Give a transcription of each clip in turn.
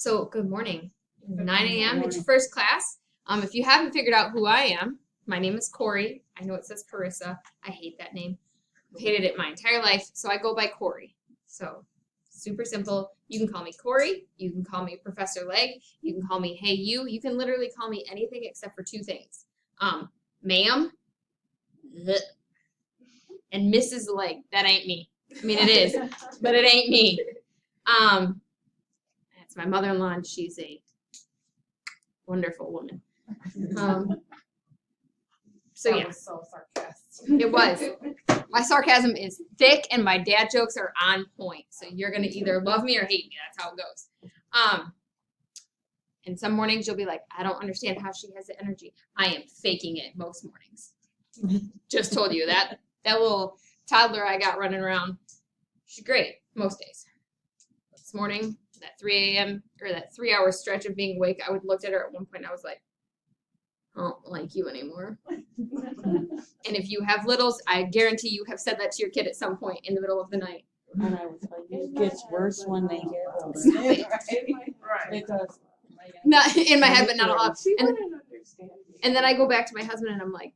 So, good morning. 9 a.m. It's your first class. If you haven't figured out who I am, my name is Corey. I know it says Carissa. I hate that name. I've hated it my entire life, so I go by Corey. So, super simple. You can call me Corey. You can call me Professor Leg. You can call me Hey You. You can literally call me anything except for two things. Ma'am, and Mrs. Leg. That ain't me. I mean, it is, but it ain't me. That's my mother-in-law, and she's a wonderful woman. So yeah, was so sarcastic. it was. My sarcasm is thick, and my dad jokes are on point. So you're gonna either love me or hate me. That's how it goes. And some mornings you'll be like, I don't understand how she has the energy. I am faking it most mornings. Just told you that little toddler I got running around. She's great most days. This morning, that 3 a.m. or that 3-hour stretch of being awake, I looked at her at one point. I was like, I don't like you anymore. And if you have littles, I guarantee you have said that to your kid at some point in the middle of the night. And I was like, it gets worse when they get older. Stop it. It does. Not in my head, but not a lot. She And, wouldn't understand you. and then I go back to my husband and I'm like,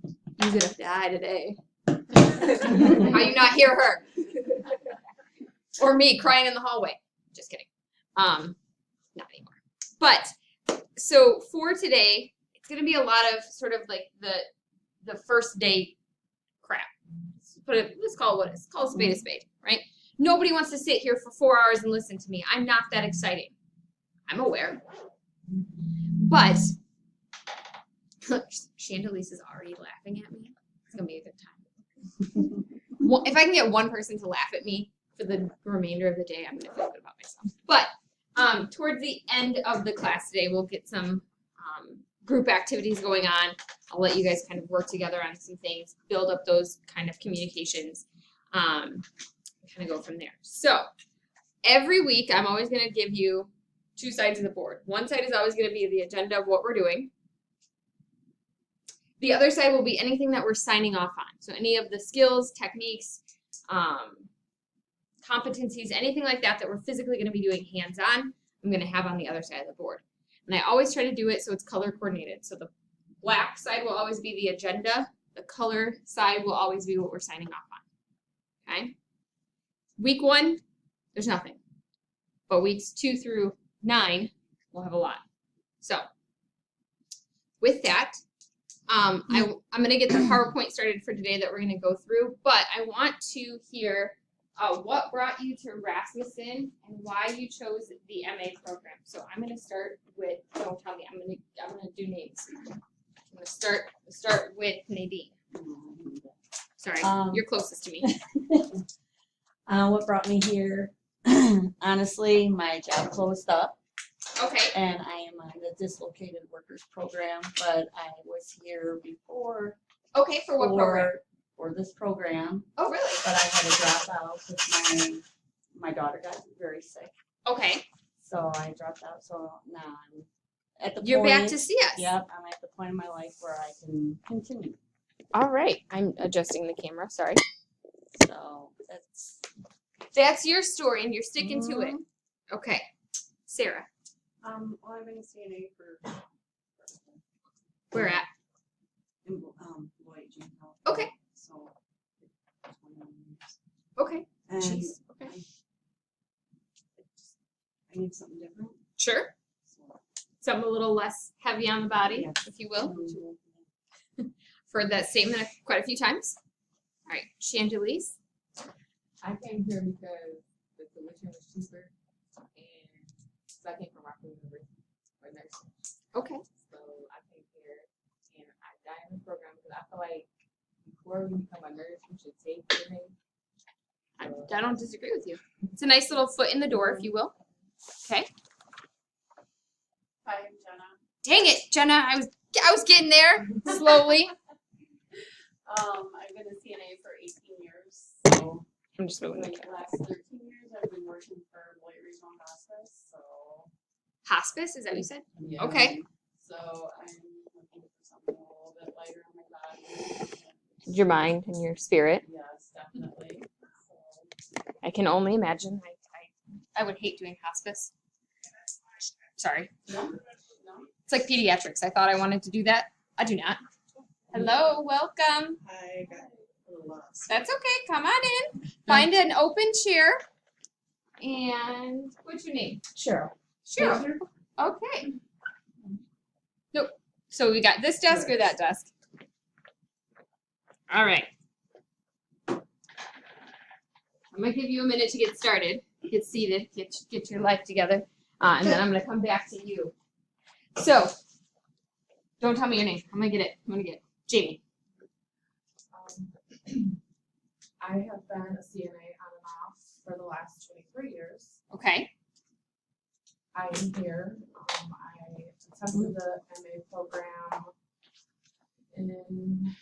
you're gonna die today. How you not hear her? Or me crying in the hallway. Just kidding. Not anymore. But so for today, it's gonna be a lot of sort of like the first day crap. Let's call it what it is. Call a spade a spade, right? Nobody wants to sit here for 4 hours and listen to me. I'm not that exciting. I'm aware. But Chandelice is already laughing at me. It's gonna be a good time. If I can get one person to laugh at me for the remainder of the day, I'm gonna feel good about myself. But towards the end of the class today, we'll get some group activities going on. I'll let you guys kind of work together on some things, build up those kind of communications, kind of go from there. So every week, I'm always gonna give you 2 sides of the board. One side is always gonna be the agenda of what we're doing. The other side will be anything that we're signing off on. So any of the skills, techniques, competencies, anything like that that we're physically going to be doing hands-on, I'm going to have on the other side of the board. And I always try to do it so it's color coordinated. So the black side will always be the agenda. The color side will always be what we're signing off on. Okay? Week 1, there's nothing. But weeks 2 through 9, we'll have a lot. So with that, I'm going to get the PowerPoint started for today that we're going to go through, but I want to hear what brought you to Rasmussen and why you chose the MA program. So I'm going to start with, don't tell me, I'm going to do names. I'm going to start with Nadine. Sorry, you're closest to me. What brought me here? Honestly, my job closed up. Okay. And I am on the dislocated workers program, but I was here before. Okay, for what program? For this program. Oh, really? But I had to drop out because my daughter got very sick. Okay. So I dropped out. So now I'm at the You're point. back to see us. Yep, I'm at the point in my life where I can continue. All right. I'm adjusting the camera. Sorry. So That's your story, and you're sticking to it. Okay. Sarah. Well, I've been a CNA for Where at? Lloyd Junior Health. Okay. So 21 years. Okay. And Jeez. Okay. I need something different. Sure. So Something a little less heavy on the body, Yes. if you will. For that statement quite a few times. All right. Chandelice. I came here because the tuition was cheaper, and so I came from Rockville University for nursing. Okay. So I came here, and I got in the program because I feel like before you become a nurse, you should take your name. I don't disagree with you. It's a nice little foot in the door, if you will. Okay. Hi, I'm Jenna. Dang it, Jenna. I was getting there slowly. I've been a CNA for 18 years. So I'm just for moving the the camera. last 13 years, I've been working for Lloyd Regional Hospice. So Hospice, is that what you said? yeah. Okay. So I'm looking for something a little bit lighter on my body. Your mind and your spirit. Yes, definitely. So I can only imagine. I would hate doing hospice. Sorry. No? No? It's like pediatrics. I thought I wanted to do that. I do not. Hello, welcome. I got a little lost. That's okay. Come on in. Find an open chair. And what's your name? Cheryl. Cheryl. Okay. Nope. So we got this desk or that desk? All right. I'm gonna give you a minute to get started, get seated, get your life together, and then I'm gonna come back to you. So, don't tell me your name. I'm gonna get it. Jamie. I have been a CNA on and off for the last 23 years. Okay. I am here. I attended the MEA program in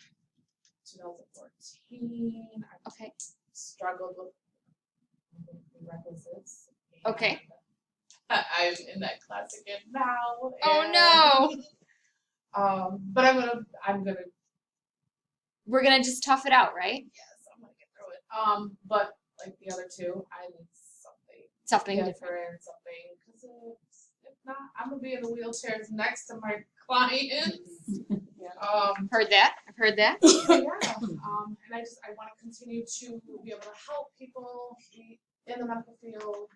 2014. I Okay. struggled with prerequisites. Okay. and I'm in that class again now. Oh no. But I'm gonna. We're gonna just tough it out, right? Yes, I'm gonna get through it. But like the other two, I need Something different. different, something, because if not, I'm gonna be in the wheelchairs next to my clients. Heard that. I've heard that. And I want to continue to be able to help people in the medical field.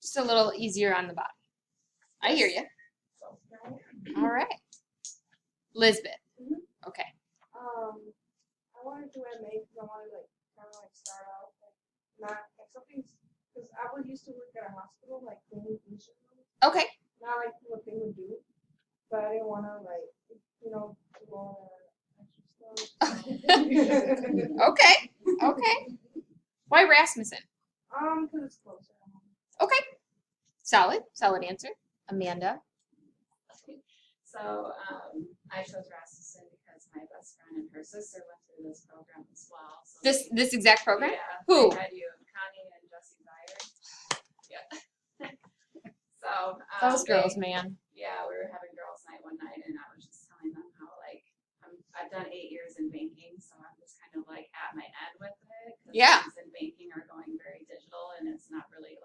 Just a little easier on the body. I hear you. So here I am. All right. Lisbeth. Mhm. Okay. I wanted to MA because I wanted kind of start out not something because I was used to work at a hospital cleaning patient rooms, Okay. not what they would do, but I didn't want to to go on extra stuff. Okay. Okay. Why Rasmussen? Because it's closer. Okay. Solid answer. Amanda. So I chose Rasmussen because my best friend and her sister went through this program as well. So This exact program? Yeah. Who? I had you, Connie and Jessie Dyer. Yeah. So Those girls, man. Yeah, we were having girls' night one night, and I was just telling them how I've done 8 years in banking, so I'm just kind of at my end with it. 'Cause Yeah. things in banking are going very digital, and it's not really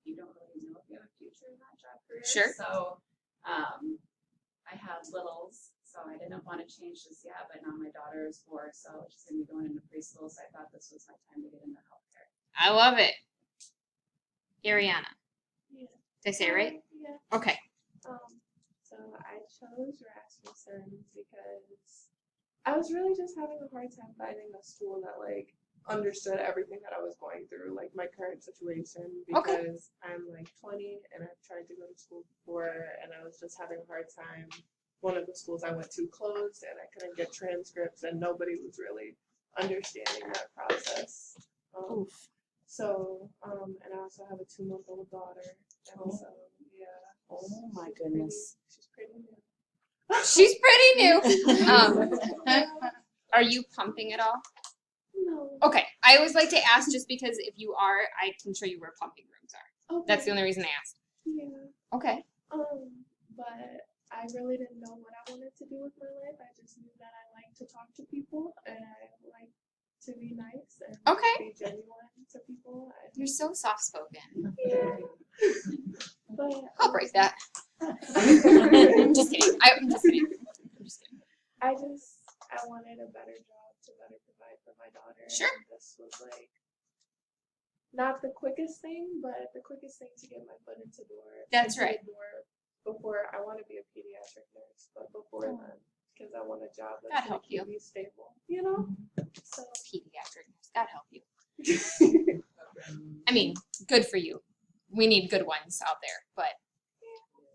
you don't really know if you have a future in that job career. Sure. So I have littles, so I didn't want to change this yet, but now my daughter is 4, so she's going to be going into preschool, so I thought this was my time to get into healthcare. I love it. Ariana. Yeah. Did I say it right? Yeah. Okay. So I chose Rasmussen because I was really just having a hard time finding a school that understood everything that I was going through, my current situation, because I'm 20 and I've tried to go to school before and I was just having a hard time. One of the schools I went to closed and I couldn't get transcripts and nobody was really understanding that process. And I also have a 2-month-old daughter. And so, yeah. Oh my goodness. She's pretty new. She's pretty new. Are you pumping at all? No. Okay. I always like to ask just because if you are, I can show you where pumping rooms are. Okay. That's the only reason I asked. Yeah. Okay. But I really didn't know what I wanted to do with my life. I just knew that I like to talk to people and I like to be nice and be genuine to people. You're so soft spoken. Yeah. But I'll break that. Just kidding. I'm just kidding. I wanted a better job to better provide for my daughter. Sure. And this was not the quickest thing, but the quickest thing to get my foot into the door. That's right. Before I want to be a pediatric nurse, but before then, because I want a job God that's help you. be stable, you know. So Pediatric nurse. God help you. I mean, good for you. We need good ones out there, but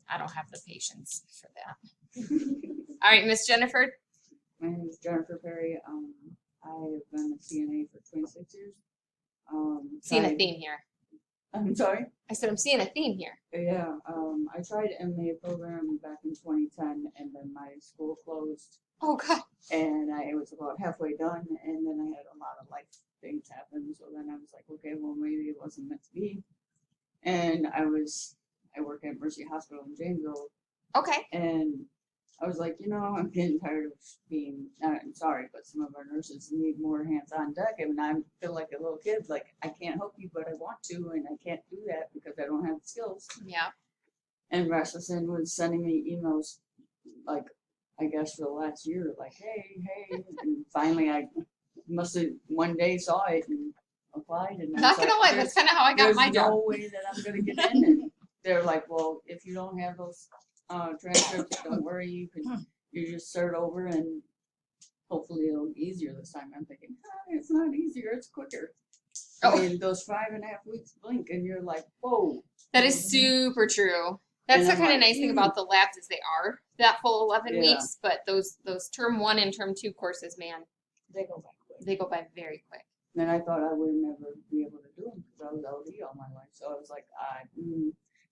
I don't have the patience for that. All right, Miss Jennifer. My name is Jennifer Perry. I have been a CNA for 26 years. Seeing a tried- theme here. I'm sorry? I said I'm seeing a theme here. Yeah, I tried MEA program back in 2010 and then my school closed Oh God. and I was about halfway done and then I had a lot of life things happen. So then I was like, okay, well maybe it wasn't meant to be. And I work at Mercy Hospital in Janesville Okay. and I was like, I'm getting tired of being, I'm sorry, but some of our nurses need more hands on deck. And I feel like a little kid, I can't help you, but I want to, and I can't do that because I don't have the skills. Yeah. And Rasmussen was sending me emails, like, I guess for the last year, like, hey, and finally I must have one day saw it and applied, and I Not was gonna like, lie, that's kind of how I got there's my job. no way that I'm gonna get in. And they're like, well, if you don't have those transcripts, don't worry, you just start over and hopefully it'll be easier this time. I'm thinking, it's not easier, it's quicker. Oh. I mean, those 5.5 weeks blink and you're like, whoa. That is super true. That's And the I'm kind of like, nice thing about the labs is they are that full 11 Yeah. weeks, but those term 1 and term 2 courses, man, They go by quick. they go by very quick. Then I thought I would never be able to do them because I was LD all my life. So I was like,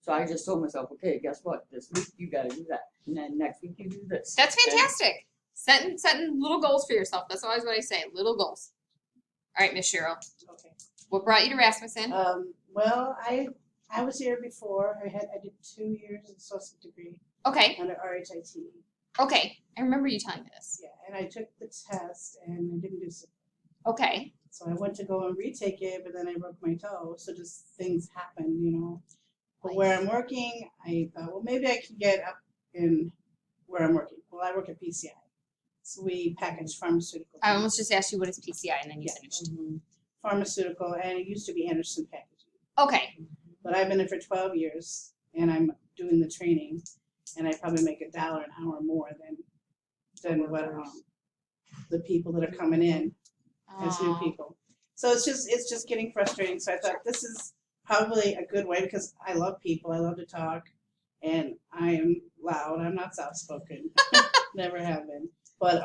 So I just told myself, okay, guess what? This week you got to do that, and then next week you do this. That's And- fantastic. Setting little goals for yourself. That's always what I say. Little goals. All right, Miss Cheryl. Okay. What brought you to Rasmussen? Well, I was here before. I did 2 years of associate degree Okay. under RHIT. Okay. I remember you telling me this. Yeah, and I took the test and I didn't do so. Okay. So I went to go and retake it, but then I broke my toe. So just things happen, you know. But where I'm working, I thought, well, maybe I can get up in where I'm working. Well, I work at PCI. So we package pharmaceutical. I almost just asked you what is PCI and then you Yeah. finished. Pharmaceutical, and it used to be Anderson Packaging. Okay. But I've been there for 12 years, and I'm doing the training, and I probably make $1 an hour more than what the people that are coming in as new Aw. people. So it's just getting frustrating. So I thought this is probably a good way because I love people, I love to talk, and I am loud. I'm not soft spoken, never have been. But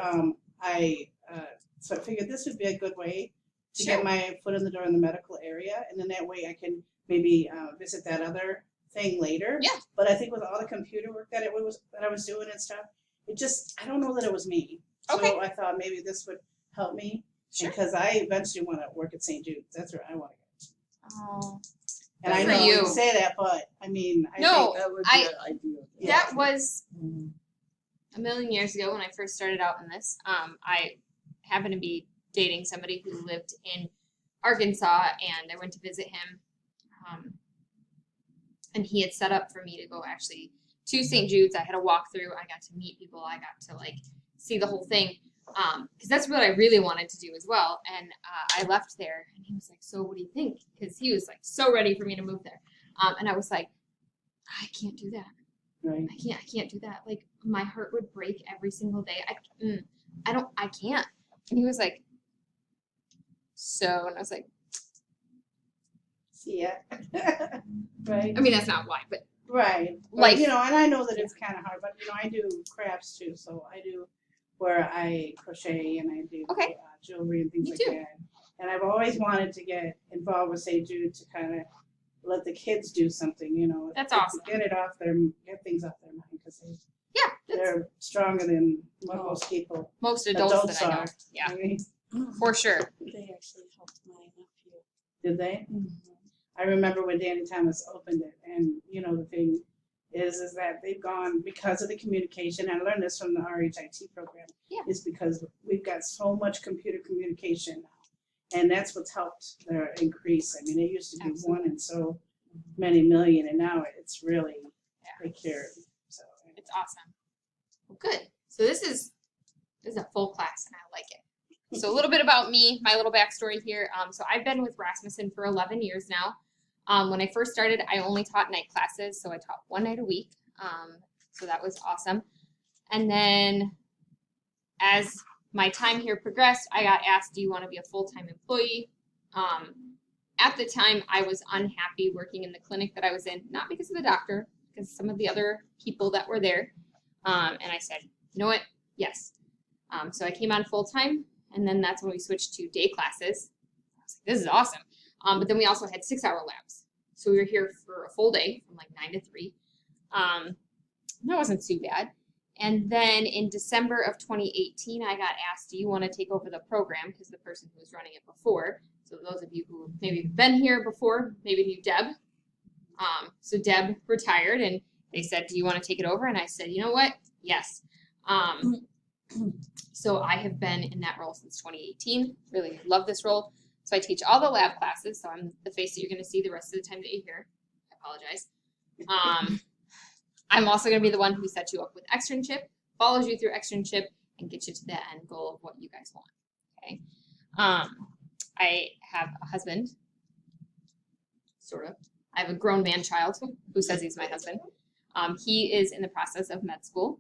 so I figured this would be a good way to Sure. get my foot in the door in the medical area, and then that way I can maybe visit that other thing later. Yeah. But I think with all the computer work that I was doing and stuff, I don't know that it was me. Okay. So I thought maybe this would help me Sure. because I eventually want to work at St. Jude's. That's where I want to go. Oh. And Good I for know you. you say that, but I mean, I No. think That would I- be ideal. Yeah. That was a million years ago when I first started out in this. I happened to be dating somebody who lived in Arkansas, and I went to visit him. And he had set up for me to go actually to St. Jude's. I had a walkthrough. I got to meet people. I got to see the whole thing. Because that's what I really wanted to do as well. And I left there, and he was like, "So what do you think?" Because he was like so ready for me to move there. And I was like, "I can't do that. right. I can't do that. Like my heart would break every single day. I can't." And he was like, "So," and I was like, See ya. Right. I mean, that's not why, but Right. Life. But, you know, and I know that it's kind of hard, but you know, I do crafts too. So I do where I crochet and I do Okay. jewelry and things Me like too. that. And I've always wanted to get involved with St. Jude to kind of let the kids do something, you know. That's to awesome. Get things off their mind because yeah, that's they're stronger than what most people. most adults Adults that I know. are. Yeah, I mean, for sure. They actually helped my nephew. did they? I remember when Danny Thomas opened it, and you know the thing is that they've gone because of the communication. I learned this from the RHIT program. Yeah. Is because we've got so much computer communication now, and that's what's helped their increase. I mean, it used to be Absolutely. 1 in so many million, and now it's really take care of it. So It's awesome. Well, good. So this is a full class, and I like it. So a little bit about me, my little backstory here. So I've been with Rasmussen for 11 years now. When I first started, I only taught night classes, so I taught 1 night a week. So that was awesome. And then as my time here progressed, I got asked, "Do you want to be a full-time employee?" At the time, I was unhappy working in the clinic that I was in, not because of the doctor, because some of the other people that were there. And I said, "You know what? Yes." So I came on full-time, and then that's when we switched to day classes. I was like, "This is awesome." But then we also had 6-hour labs. So we were here for a full day from like 9 to 3. That wasn't too bad. And then in December of 2018, I got asked, "Do you want to take over the program?" Because the person who was running it before, so those of you who maybe have been here before, maybe knew Deb. So Deb retired, and they said, "Do you want to take it over?" And I said, "You know what? Yes." So I have been in that role since 2018. Really love this role. So I teach all the lab classes. So I'm the face that you're going to see the rest of the time that you're here. I apologize. I'm also going to be the one who sets you up with externship, follows you through externship, and gets you to the end goal of what you guys want. Okay. I have a husband, sort of. I have a grown man child who says he's my husband. He is in the process of med school.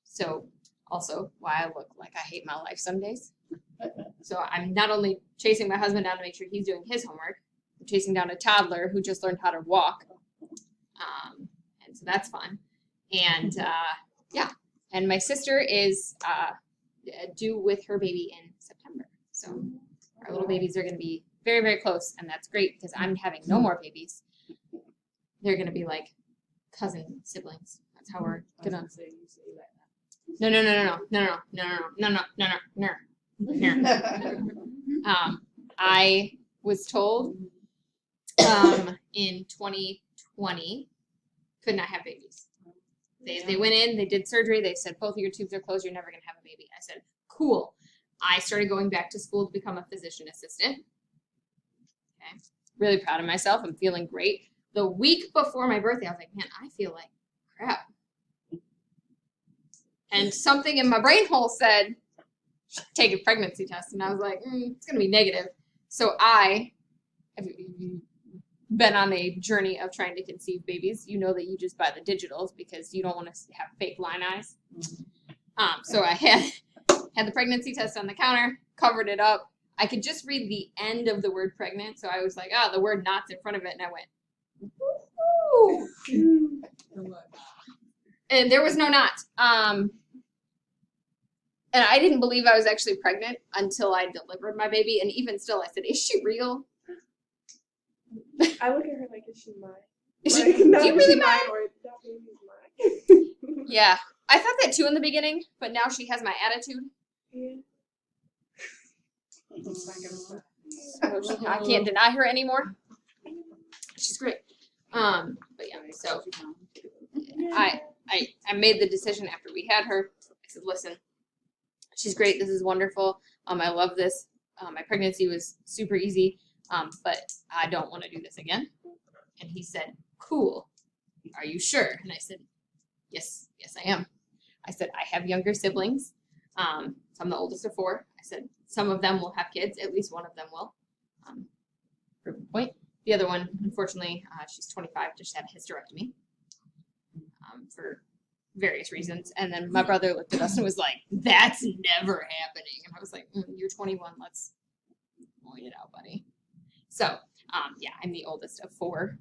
So also why I look like I hate my life some days. So I'm not only chasing my husband down to make sure he's doing his homework, I'm chasing down a toddler who just learned how to walk. And so that's fun. And yeah, and my sister is due with her baby in September. So our little babies are going to be very, very close. And that's great because I'm having no more babies. They're going to be like cousin siblings. That's how we're going to. No. I was told in 2020 could not have babies. They went in, they did surgery, they said both of your tubes are closed, you're never gonna have a baby. I said, cool. I started going back to school to become a physician assistant. Okay. Really proud of myself. I'm feeling great. The week before my birthday, I was like, man, I feel like crap. And something in my brain hole said, take a pregnancy test. And I was like, it's going to be negative. So I have been on a journey of trying to conceive babies. You know that you just buy the digitals because you don't want to have fake line eyes. So I had the pregnancy test on the counter, covered it up. I could just read the end of the word pregnant. So I was like, the word not's in front of it. And I went, woo! And there was no knot. And I didn't believe I was actually pregnant until I delivered my baby. And even still, I said, is she real? I look at her like, is she mine? Is Like, she, not do you is really she mind? mine or that baby's mine. Yeah. I thought that too in the beginning, but now she has my attitude. Yeah. So I can't deny her anymore. She's great. But yeah, so I made the decision after we had her. I said, listen, she's great. This is wonderful. I love this. My pregnancy was super easy, but I don't want to do this again. And he said, cool. Are you sure? And I said, yes, I am. I said, I have younger siblings. So I'm the oldest of 4. I said, some of them will have kids. At least one of them will. Proof of point. The other one, unfortunately, she's 25, just had a hysterectomy for various reasons. And then my brother looked at us and was like, that's never happening. And I was like, you're 21. Let's point it out, buddy. So, yeah, I'm the oldest of 4.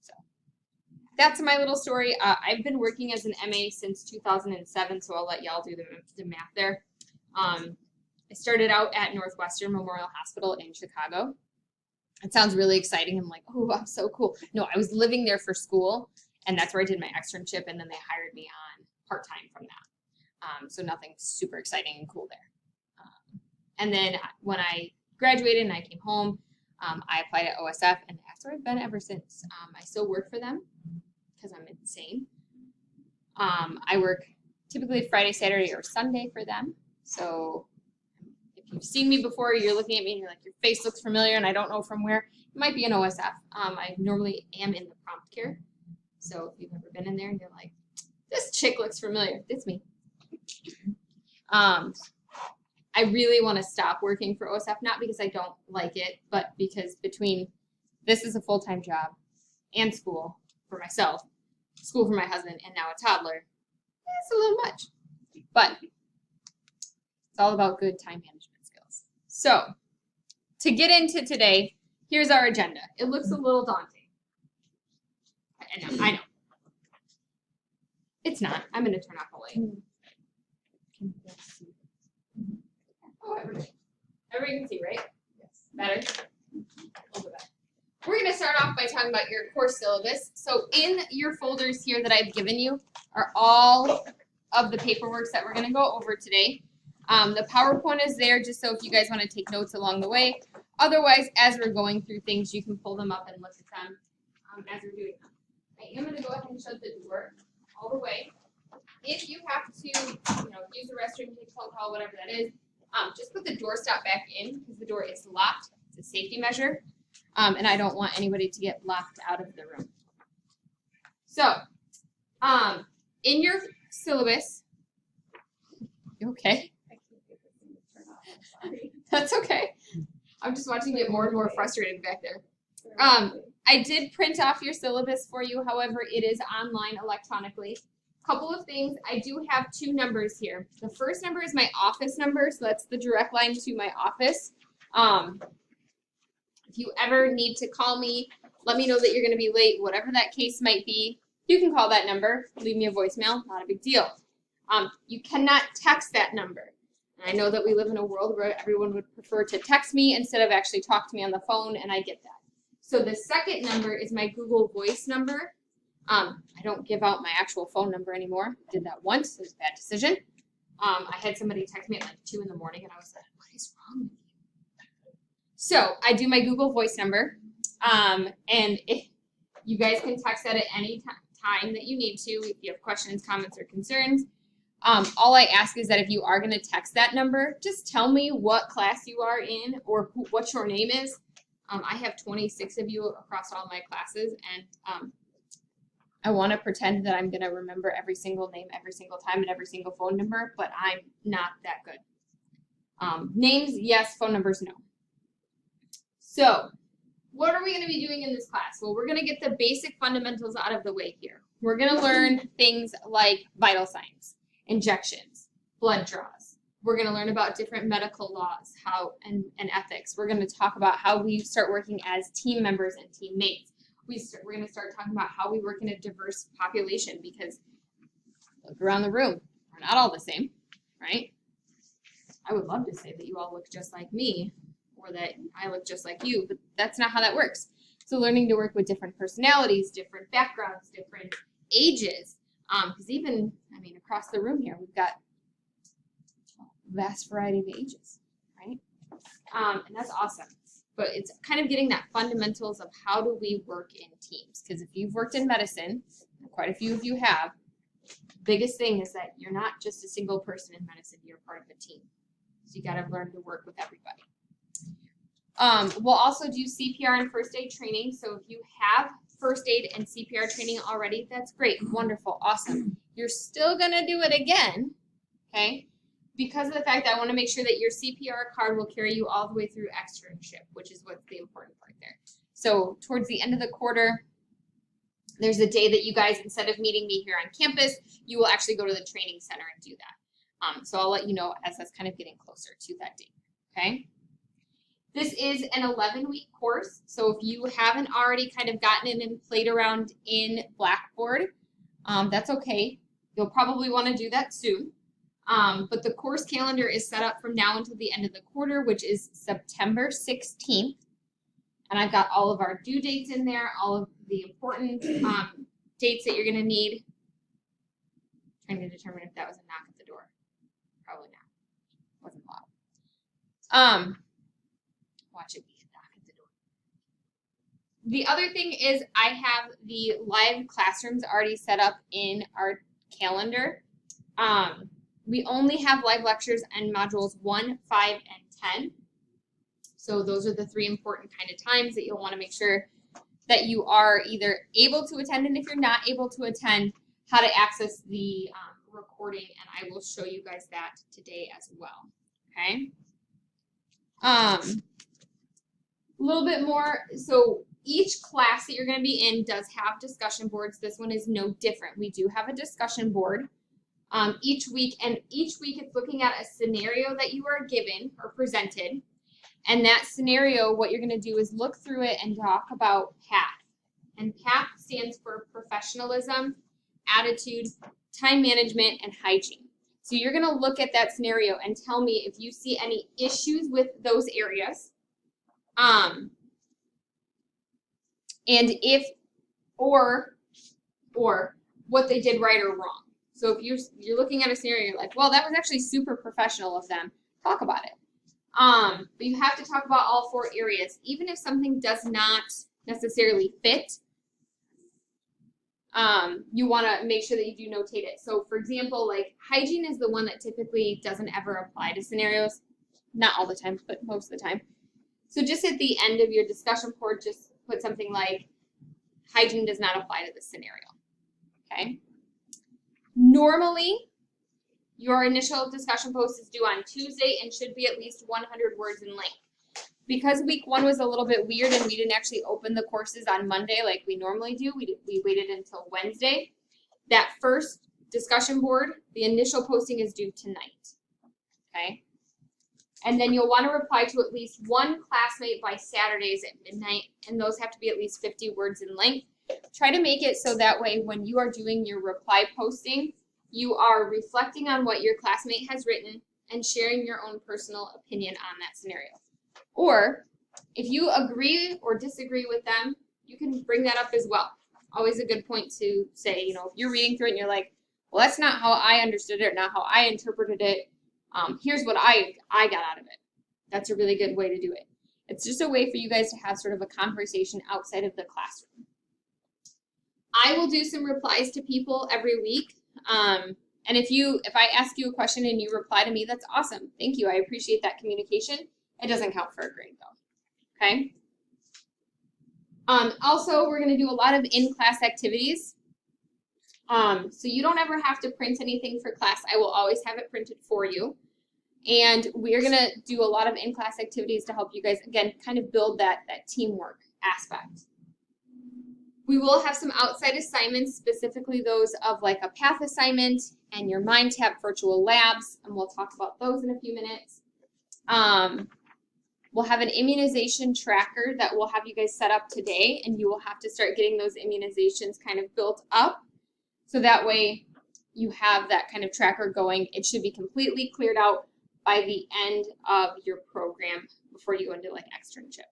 So that's my little story. I've been working as an MA since 2007, so I'll let y'all do the math there. I started out at Northwestern Memorial Hospital in Chicago. It sounds really exciting. I'm like, oh, I'm so cool. No, I was living there for school, and that's where I did my externship, and then they hired me on part-time from that. So nothing super exciting and cool there. And then when I graduated and I came home, I applied at OSF, and that's where I've been ever since. I still work for them because I'm insane. I work typically Friday, Saturday, or Sunday for them. So if you've seen me before, you're looking at me and you're like, your face looks familiar and I don't know from where, it might be an OSF. I normally am in the prompt care. So if you've ever been in there and you're like, this chick looks familiar, it's me. I really want to stop working for OSF, not because I don't like it, but because between this is a full-time job and school for myself, school for my husband, and now a toddler, it's a little much. But it's all about good time management skills. So to get into today, here's our agenda. It looks a little daunting. I know. It's not. I'm going to turn off the light. Oh, everybody can see, right? Yes. Better? A little bit better. We're going to start off by talking about your course syllabus. So in your folders here that I've given you are all of the paperwork that we're going to go over today. The PowerPoint is there just so if you guys want to take notes along the way. Otherwise, as we're going through things, you can pull them up and look at them as we're doing them. I am going to go ahead and shut the door all the way. If you have to, use the restroom, take a phone call, whatever that is, just put the door stop back in because the door is locked. It's a safety measure, and I don't want anybody to get locked out of the room. So In your syllabus, you okay? I can't get this thing to turn off. I'm sorry. That's okay. I'm just watching you get more and more frustrated back there. I did print off your syllabus for you. However, it is online electronically. Couple of things. I do have 2 numbers here. The first number is my office number, so that's the direct line to my office. If you ever need to call me, let me know that you're going to be late, whatever that case might be. You can call that number, leave me a voicemail, not a big deal. You cannot text that number. And I know that we live in a world where everyone would prefer to text me instead of actually talk to me on the phone, and I get that. So the second number is my Google Voice number. I don't give out my actual phone number anymore. I did that once. It was a bad decision. I had somebody text me at like 2 in the morning, and I was like, what is wrong with you? So I do my Google Voice number, and if you guys can text that at any time that you need to, if you have questions, comments, or concerns. All I ask is that if you are going to text that number, just tell me what class you are in or what your name is. I have 26 of you across all my classes, and I want to pretend that I'm going to remember every single name every single time and every single phone number, but I'm not that good. Names, yes. Phone numbers, no. So what are we going to be doing in this class? Well, we're going to get the basic fundamentals out of the way here. We're going to learn things like vital signs, injections, blood draws. We're going to learn about different medical laws, and ethics. We're going to talk about how we start working as team members and teammates. We're going to start talking about how we work in a diverse population, because look around the room, we're not all the same, right? I would love to say that you all look just like me, or that I look just like you, but that's not how that works. So learning to work with different personalities, different backgrounds, different ages, because even, I mean, across the room here, we've got a vast variety of ages, right? And that's awesome. But it's kind of getting that fundamentals of how do we work in teams. Because if you've worked in medicine, and quite a few of you have, the biggest thing is that you're not just a single person in medicine, you're part of a team. So you got to learn to work with everybody. We'll also do CPR and first aid training. So if you have first aid and CPR training already, that's great, wonderful, awesome. You're still going to do it again, okay? Because of the fact that I want to make sure that your CPR card will carry you all the way through externship, which is what's the important part there. So towards the end of the quarter, there's a day that you guys, instead of meeting me here on campus, you will actually go to the training center and do that. So I'll let you know as that's kind of getting closer to that date, okay? This is an 11-week course, so if you haven't already kind of gotten in and played around in Blackboard, that's okay. You'll probably want to do that soon. But the course calendar is set up from now until the end of the quarter, which is September 16th. And I've got all of our due dates in there, all of the important dates that you're going to need. I'm trying to determine if that was a knock at the door. Probably not. Wasn't loud. Watch it be a knock at the door. The other thing is I have the live classrooms already set up in our calendar. We only have live lectures and modules 1, 5, and 10. So those are the 3 important kind of times that you'll want to make sure that you are either able to attend, and if you're not able to attend, how to access the recording, and I will show you guys that today as well, okay? A little bit more, so each class that you're going to be in does have discussion boards. This one is no different. We do have a discussion board each week, and each week it's looking at a scenario that you are given or presented, and that scenario, what you're going to do is look through it and talk about PATH. And PATH stands for professionalism, attitude, time management, and hygiene. So you're going to look at that scenario and tell me if you see any issues with those areas, and if or what they did right or wrong. So if you're looking at a scenario, you're like, well, that was actually super professional of them. Talk about it. But you have to talk about all 4 areas, even if something does not necessarily fit. You want to make sure that you do notate it. So for example, like hygiene is the one that typically doesn't ever apply to scenarios. Not all the time, but most of the time. So just at the end of your discussion board, just put something like hygiene does not apply to this scenario. Okay. Normally, your initial discussion post is due on Tuesday and should be at least 100 words in length. Because week 1 was a little bit weird and we didn't actually open the courses on Monday like we normally do, we waited until Wednesday. That first discussion board, the initial posting is due tonight, okay? And then you'll want to reply to at least one classmate by Saturdays at midnight, and those have to be at least 50 words in length. Try to make it so that way when you are doing your reply posting, you are reflecting on what your classmate has written and sharing your own personal opinion on that scenario. Or if you agree or disagree with them, you can bring that up as well. Always a good point to say, you know, if you're reading through it and you're like, well, that's not how I understood it, not how I interpreted it. Here's what I got out of it. That's a really good way to do it. It's just a way for you guys to have sort of a conversation outside of the classroom. I will do some replies to people every week. And if I ask you a question and you reply to me, that's awesome. Thank you. I appreciate that communication. It doesn't count for a grade though. Okay. Also, we're going to do a lot of in-class activities. So you don't ever have to print anything for class. I will always have it printed for you. And we're going to do a lot of in-class activities to help you guys, again, kind of build that teamwork aspect. We will have some outside assignments, specifically those of like a path assignment and your MindTap virtual labs, and we'll talk about those in a few minutes. We'll have an immunization tracker that we'll have you guys set up today, and you will have to start getting those immunizations kind of built up. So that way you have that kind of tracker going. It should be completely cleared out by the end of your program before you go into like externship.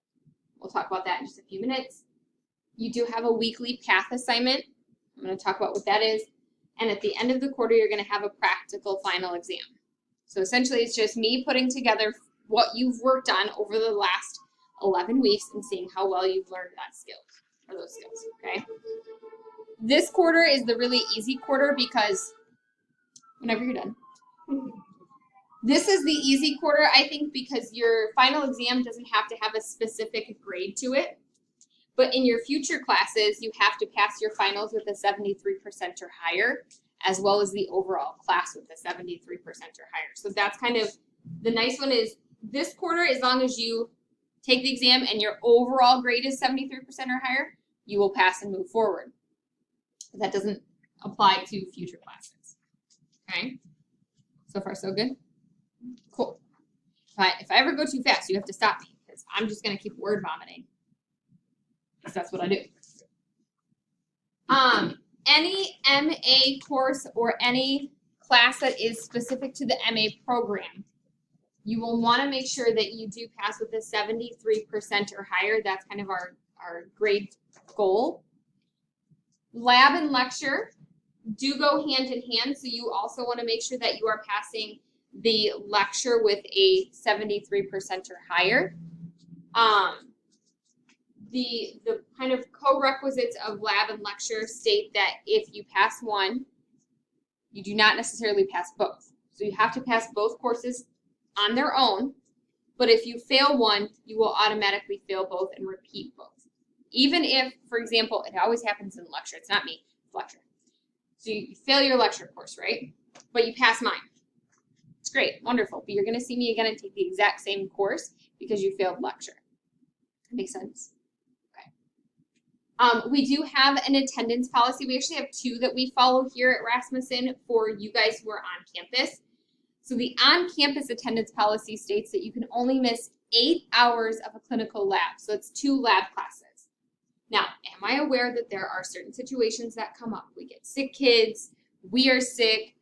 We'll talk about that in just a few minutes. You do have a weekly path assignment. I'm going to talk about what that is. And at the end of the quarter, you're going to have a practical final exam. So essentially, it's just me putting together what you've worked on over the last 11 weeks and seeing how well you've learned that skill or those skills, okay? This quarter is the really easy quarter because whenever you're done. This is the easy quarter, I think, because your final exam doesn't have to have a specific grade to it. But in your future classes, you have to pass your finals with a 73% or higher, as well as the overall class with a 73% or higher. So that's kind of, the nice one is this quarter, as long as you take the exam and your overall grade is 73% or higher, you will pass and move forward. But that doesn't apply to future classes. Okay? So far, so good? Cool. If I ever go too fast, you have to stop me, because I'm just going to keep word vomiting. Because that's what I do. Any MA course or any class that is specific to the MA program, you will want to make sure that you do pass with a 73% or higher. That's kind of our grade goal. Lab and lecture do go hand in hand, so you also want to make sure that you are passing the lecture with a 73% or higher. The kind of co-requisites of lab and lecture state that if you pass one, you do not necessarily pass both. So you have to pass both courses on their own, but if you fail one, you will automatically fail both and repeat both. Even if, for example, it always happens in lecture. It's not me, it's lecture. So you fail your lecture course, right? But you pass mine. It's great, wonderful. But you're going to see me again and take the exact same course because you failed lecture. That makes sense? Okay. We do have an attendance policy. We actually have two that we follow here at Rasmussen for you guys who are on campus. So the on-campus attendance policy states that you can only miss 8 hours of a clinical lab. So it's 2 lab classes. Now, am I aware that there are certain situations that come up? We get sick kids, we are sick.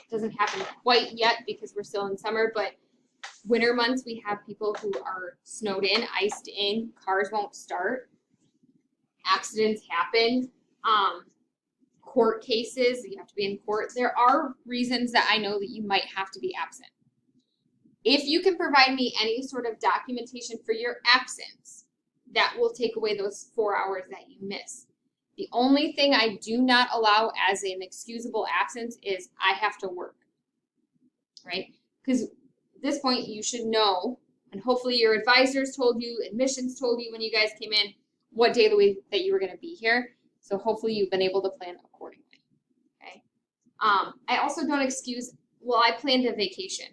Doesn't happen quite yet because we're still in summer, but winter months we have people who are snowed in, iced in, cars won't start, accidents happen, court cases, you have to be in court. There are reasons that I know that you might have to be absent. If you can provide me any sort of documentation for your absence, that will take away those 4 hours that you miss. The only thing I do not allow as an excusable absence is I have to work, right? Because at this point you should know, and hopefully your advisors told you, admissions told you when you guys came in, what day of the week that you were going to be here. So hopefully you've been able to plan accordingly. I also don't excuse, well, I planned a vacation.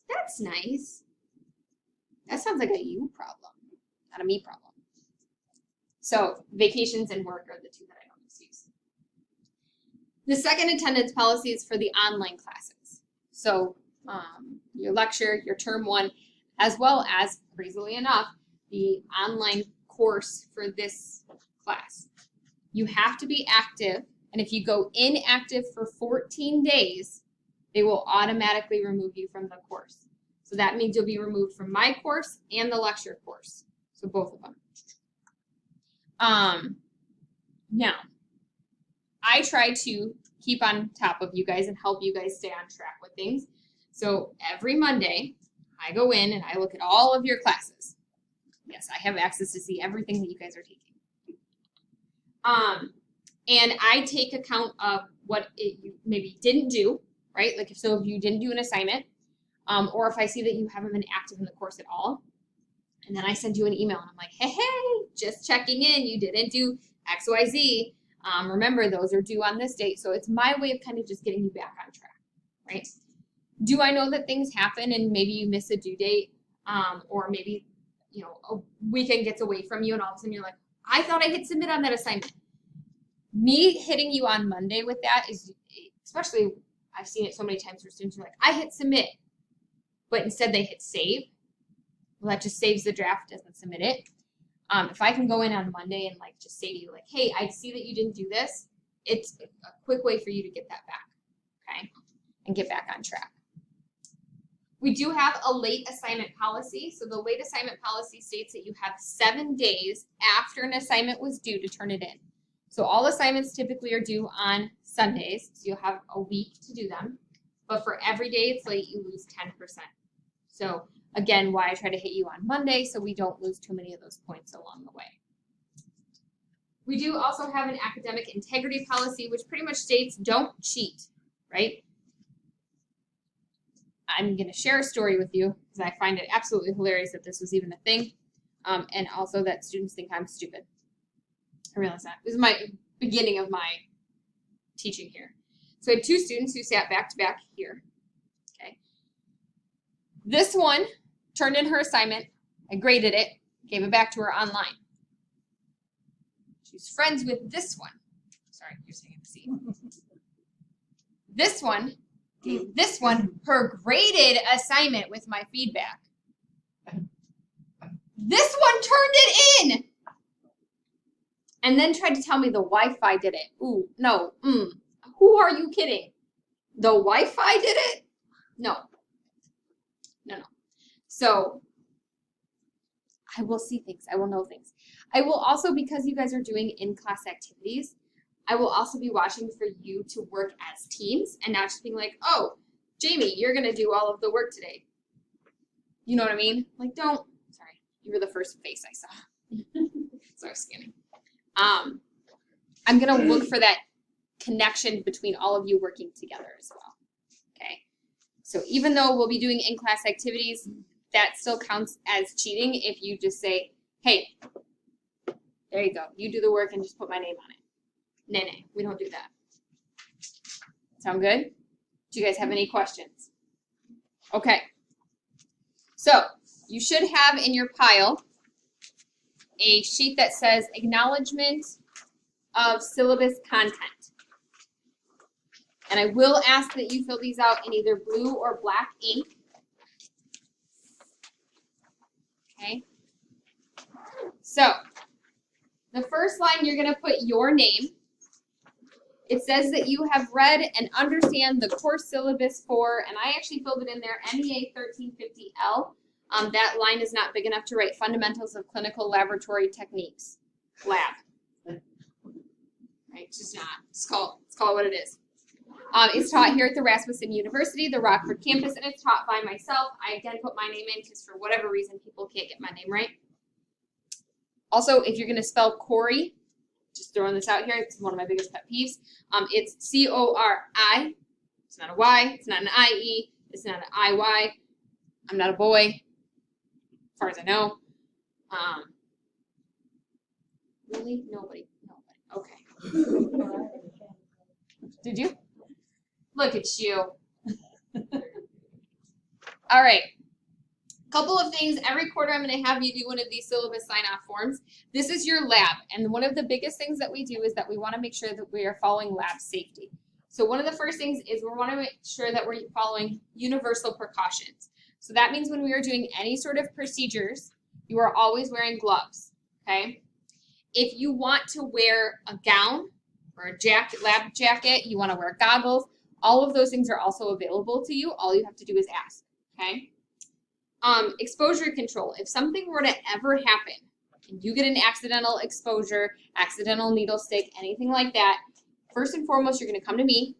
That's nice. That sounds like a you problem, not a me problem. So vacations and work are the two that I don't excuse. The second attendance policy is for the online classes. So your lecture, your term one, as well as, crazily enough, the online course for this class. You have to be active, and if you go inactive for 14 days, they will automatically remove you from the course. So that means you'll be removed from my course and the lecture course. So both of them. Now, I try to keep on top of you guys and help you guys stay on track with things. So every Monday, I go in and I look at all of your classes. Yes, I have access to see everything that you guys are taking. And I take account of what you maybe didn't do, right? Like if you didn't do an assignment, or if I see that you haven't been active in the course at all, and then I send you an email and I'm like, hey, just checking in, you didn't do X, Y, Z. Remember, those are due on this date. So it's my way of kind of just getting you back on track, right? Do I know that things happen and maybe you miss a due date, or maybe, you know, a weekend gets away from you and all of a sudden you're like, I thought I hit submit on that assignment. Me hitting you on Monday with that is, especially, I've seen it so many times where students are like, I hit submit, but instead they hit save. Well, that just saves the draft, doesn't submit it. If I can go in on Monday and like just say to you like, hey, I see that you didn't do this, it's a quick way for you to get that back, okay, and get back on track. We do have a late assignment policy. So the late assignment policy states that you have 7 days after an assignment was due to turn it in. So all assignments typically are due on Sundays, so you'll have a week to do them. But for every day it's late, you lose 10%. So again, why I try to hit you on Monday so we don't lose too many of those points along the way. We do also have an academic integrity policy, which pretty much states don't cheat, right? I'm going to share a story with you because I find it absolutely hilarious that this was even a thing, and also that students think I'm stupid. I realize that. This is my beginning of my teaching here. So I had 2 students who sat back to back here. Okay. This one turned in her assignment. I graded it, gave it back to her online. She's friends with this one. Sorry, you're sitting in the seat. This one gave this one her graded assignment with my feedback. This one turned it in and then tried to tell me the Wi-Fi did it. Ooh, no. Who are you kidding? The Wi-Fi did it? No. No. So I will see things. I will know things. I will also, because you guys are doing in-class activities, I will also be watching for you to work as teams and not just being like, oh, Jamie, you're going to do all of the work today. You know what I mean? Like, don't. Sorry, you were the first face I saw. So I was scanning. I'm going to look for that connection between all of you working together as well. Okay? So even though we'll be doing in-class activities, that still counts as cheating if you just say, hey, there you go. You do the work and just put my name on it. Nay, we don't do that. Sound good? Do you guys have any questions? Okay. So you should have in your pile a sheet that says acknowledgement of syllabus content. And I will ask that you fill these out in either blue or black ink. Okay. So the first line, you're going to put your name. It says that you have read and understand the course syllabus for, and I actually filled it in there, MEA1350L. That line is not big enough to write Fundamentals of Clinical Laboratory Techniques. Lab. Right, just not. Let's call it what it is. It's taught here at the Rasmussen University, the Rockford campus, and it's taught by myself. I again put my name in because for whatever reason people can't get my name right. Also, if you're going to spell Corey, just throwing this out here, it's one of my biggest pet peeves. It's C-O-R-I. It's not a Y. It's not an I-E. It's not an I-Y. I'm not a boy, as far as I know. Really? Nobody. Okay. Did you? Look at you. All right. Couple of things. Every quarter I'm going to have you do one of these syllabus sign-off forms. This is your lab, and one of the biggest things that we do is that we want to make sure that we are following lab safety. So one of the first things is we want to make sure that we're following universal precautions. So that means when we are doing any sort of procedures, you are always wearing gloves, okay? If you want to wear a gown or a jacket, lab jacket, you want to wear goggles, all of those things are also available to you. All you have to do is ask, okay? Exposure control. If something were to ever happen and you get an accidental exposure, accidental needle stick, anything like that, first and foremost, you're going to come to me.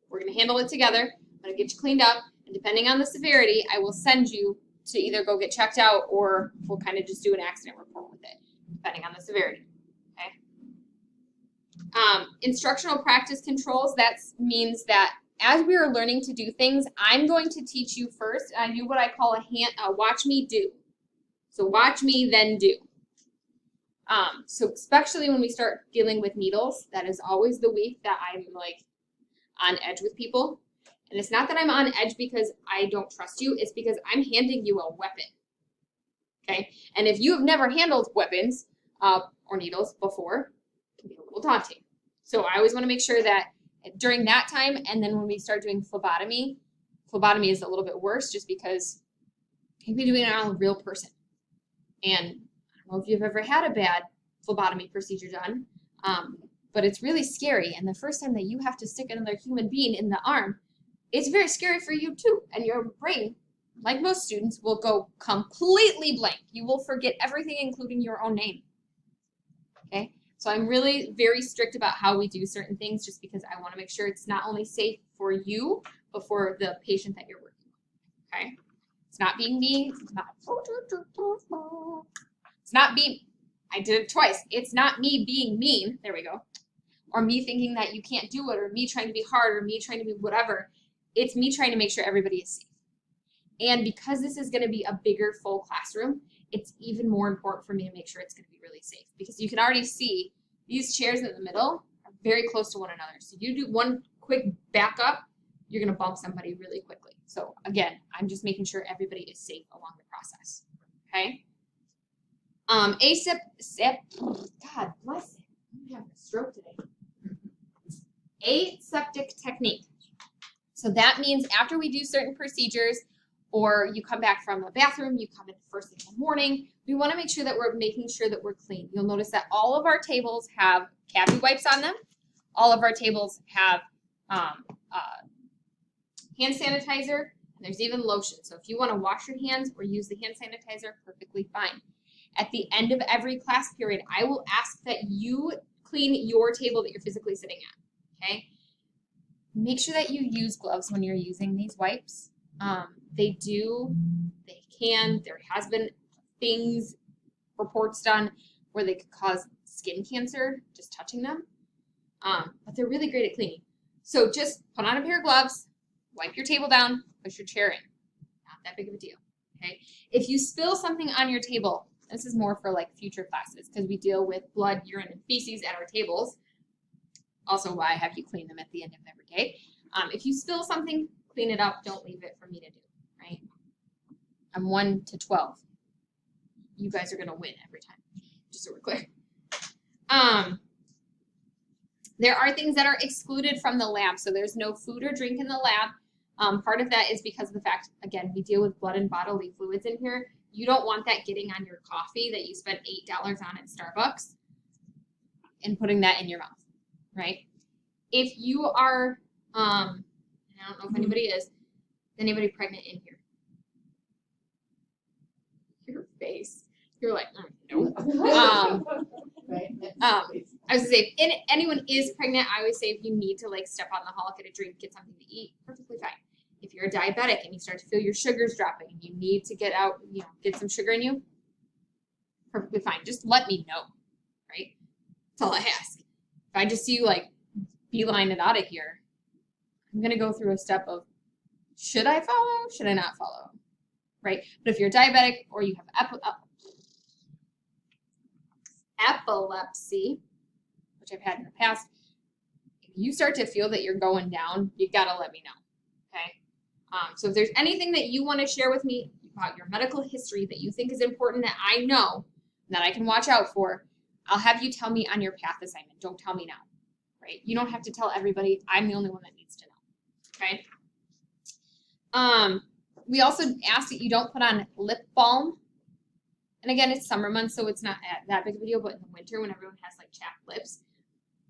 We're going to handle it together. I'm going to get you cleaned up, and depending on the severity, I will send you to either go get checked out or we'll kind of just do an accident report with it, depending on the severity. Okay. Instructional practice controls. That means that as we are learning to do things, I'm going to teach you first. I do what I call a watch me do. So watch me, then do. So especially when we start dealing with needles, that is always the week that I'm like on edge with people. And it's not that I'm on edge because I don't trust you. It's because I'm handing you a weapon. Okay? And if you have never handled weapons or needles before, it can be a little daunting. So I always want to make sure that during that time, and then when we start doing phlebotomy is a little bit worse just because you'd be doing it on a real person. And I don't know if you've ever had a bad phlebotomy procedure done, but it's really scary. And the first time that you have to stick another human being in the arm, it's very scary for you too. And your brain, like most students, will go completely blank. You will forget everything, including your own name. Okay? So I'm really very strict about how we do certain things just because I want to make sure it's not only safe for you, but for the patient that you're working with. Okay? It's not being mean. It's not being, I did it twice. It's not me being mean. There we go. Or me thinking that you can't do it, or me trying to be hard, or me trying to be whatever. It's me trying to make sure everybody is safe. And because this is going to be a bigger full classroom, it's even more important for me to make sure it's going to be really safe. Because you can already see these chairs in the middle are very close to one another. So you do one quick back up, you're going to bump somebody really quickly. So again, I'm just making sure everybody is safe along the process. Okay? God bless it. I'm having a stroke today. Aseptic technique. So that means after we do certain procedures, or you come back from the bathroom, you come in first thing in the morning, we want to make sure that we're making sure that we're clean. You'll notice that all of our tables have cavity wipes on them. All of our tables have hand sanitizer, and there's even lotion. So if you want to wash your hands or use the hand sanitizer, perfectly fine. At the end of every class period, I will ask that you clean your table that you're physically sitting at, okay? Make sure that you use gloves when you're using these wipes. There has been reports done where they could cause skin cancer just touching them, but they're really great at cleaning. So just put on a pair of gloves, wipe your table down, push your chair in. Not that big of a deal, okay? If you spill something on your table, this is more for like future classes because we deal with blood, urine, and feces at our tables. Also why I have you clean them at the end of every day. If you spill something, clean it up. Don't leave it for me to do, right? I'm 1 to 12. You guys are going to win every time, just so we're clear. There are things that are excluded from the lab. So there's no food or drink in the lab. Part of that is because of the fact, again, we deal with blood and bodily fluids in here. You don't want that getting on your coffee that you spent $8 on at Starbucks and putting that in your mouth, right? If you are, I don't know if anybody is anybody pregnant in here? Your face. You're like, no. Right? I was gonna say, if anyone is pregnant, I always say if you need to like step out in the hall, get a drink, get something to eat, perfectly fine. If you're a diabetic and you start to feel your sugars dropping and you need to get out, get some sugar in you, perfectly fine. Just let me know, right? That's all I ask. If I just see you like beeline it out of here, I'm gonna go through a step of, should I follow? Should I not follow? Right? But if you're diabetic or you have epilepsy, which I've had in the past, you start to feel that you're going down, you gotta let me know, okay? So if there's anything that you want to share with me about your medical history that you think is important that I know, that I can watch out for, I'll have you tell me on your path assignment. Don't tell me now, right? You don't have to tell everybody. I'm the only one that needs to know, okay? We also ask that you don't put on lip balm. And again, it's summer months, so it's not that big of a deal, but in the winter when everyone has like chapped lips,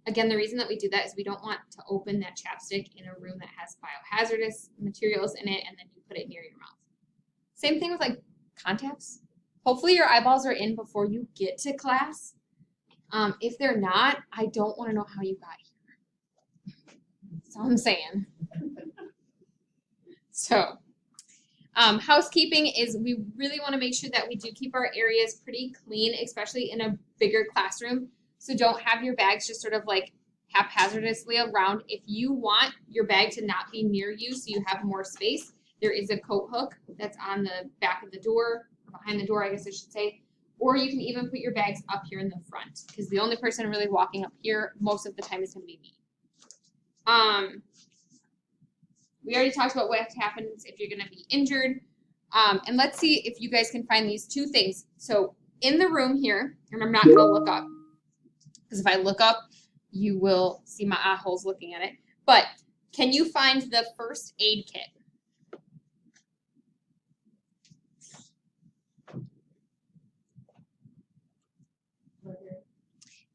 again, the reason that we do that is we don't want to open that chapstick in a room that has biohazardous materials in it and then you put it near your mouth. Same thing with like contacts. Hopefully your eyeballs are in before you get to class. If they're not, I don't want to know how you got here. That's all I'm saying. So, housekeeping is we really want to make sure that we do keep our areas pretty clean, especially in a bigger classroom. So don't have your bags just sort of like haphazardly around. If you want your bag to not be near you so you have more space, there is a coat hook that's on the back of the door, or behind the door, I guess I should say. Or you can even put your bags up here in the front because the only person really walking up here most of the time is going to be me. We already talked about what happens if you're going to be injured. And let's see if you guys can find these two things. So in the room here, and I'm not going to look up, because if I look up, you will see my eye holes looking at it. But can you find the first aid kit?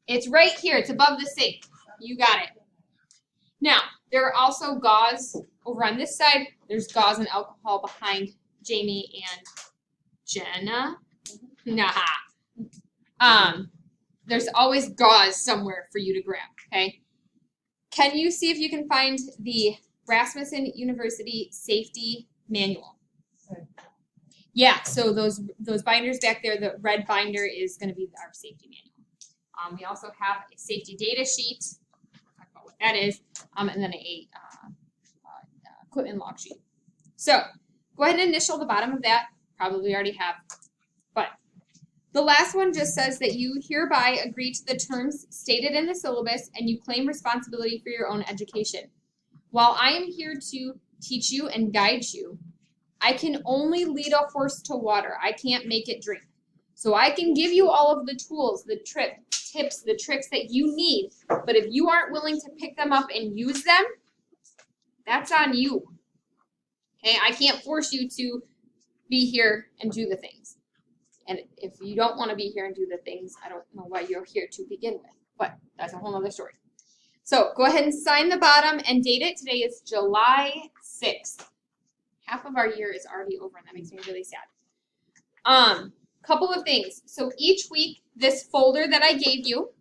It's right here. It's above the sink. You got it. Now, there are also gauze over on this side. There's gauze and alcohol behind Jamie and Jenna. Nah. There's always gauze somewhere for you to grab, okay? Can you see if you can find the Rasmussen University Safety Manual? Yeah, so those binders back there, the red binder is going to be our safety manual. We also have a safety data sheet. I'll talk about what that is, and then a equipment log sheet. So go ahead and initial the bottom of that. Probably already have. But the last one just says that you hereby agree to the terms stated in the syllabus and you claim responsibility for your own education. While I am here to teach you and guide you, I can only lead a horse to water. I can't make it drink. So I can give you all of the tools, the tips, the tricks that you need, but if you aren't willing to pick them up and use them, that's on you. Okay, I can't force you to be here and do the things. And if you don't want to be here and do the things, I don't know why you're here to begin with, but that's a whole other story. So go ahead and sign the bottom and date it. Today is July 6th. Half of our year is already over, and that makes me really sad. Couple of things. So each week, this folder that I gave you,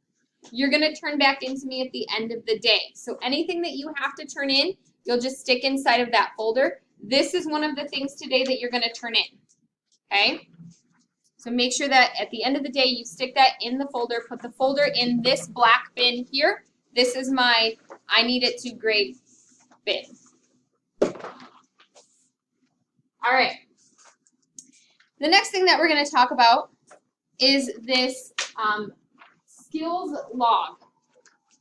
you're going to turn back into me at the end of the day. So anything that you have to turn in, you'll just stick inside of that folder. This is one of the things today that you're going to turn in, okay? So make sure that at the end of the day, you stick that in the folder, put the folder in this black bin here. This is my I need it to grade bin. All right. The next thing that we're going to talk about is this skills log.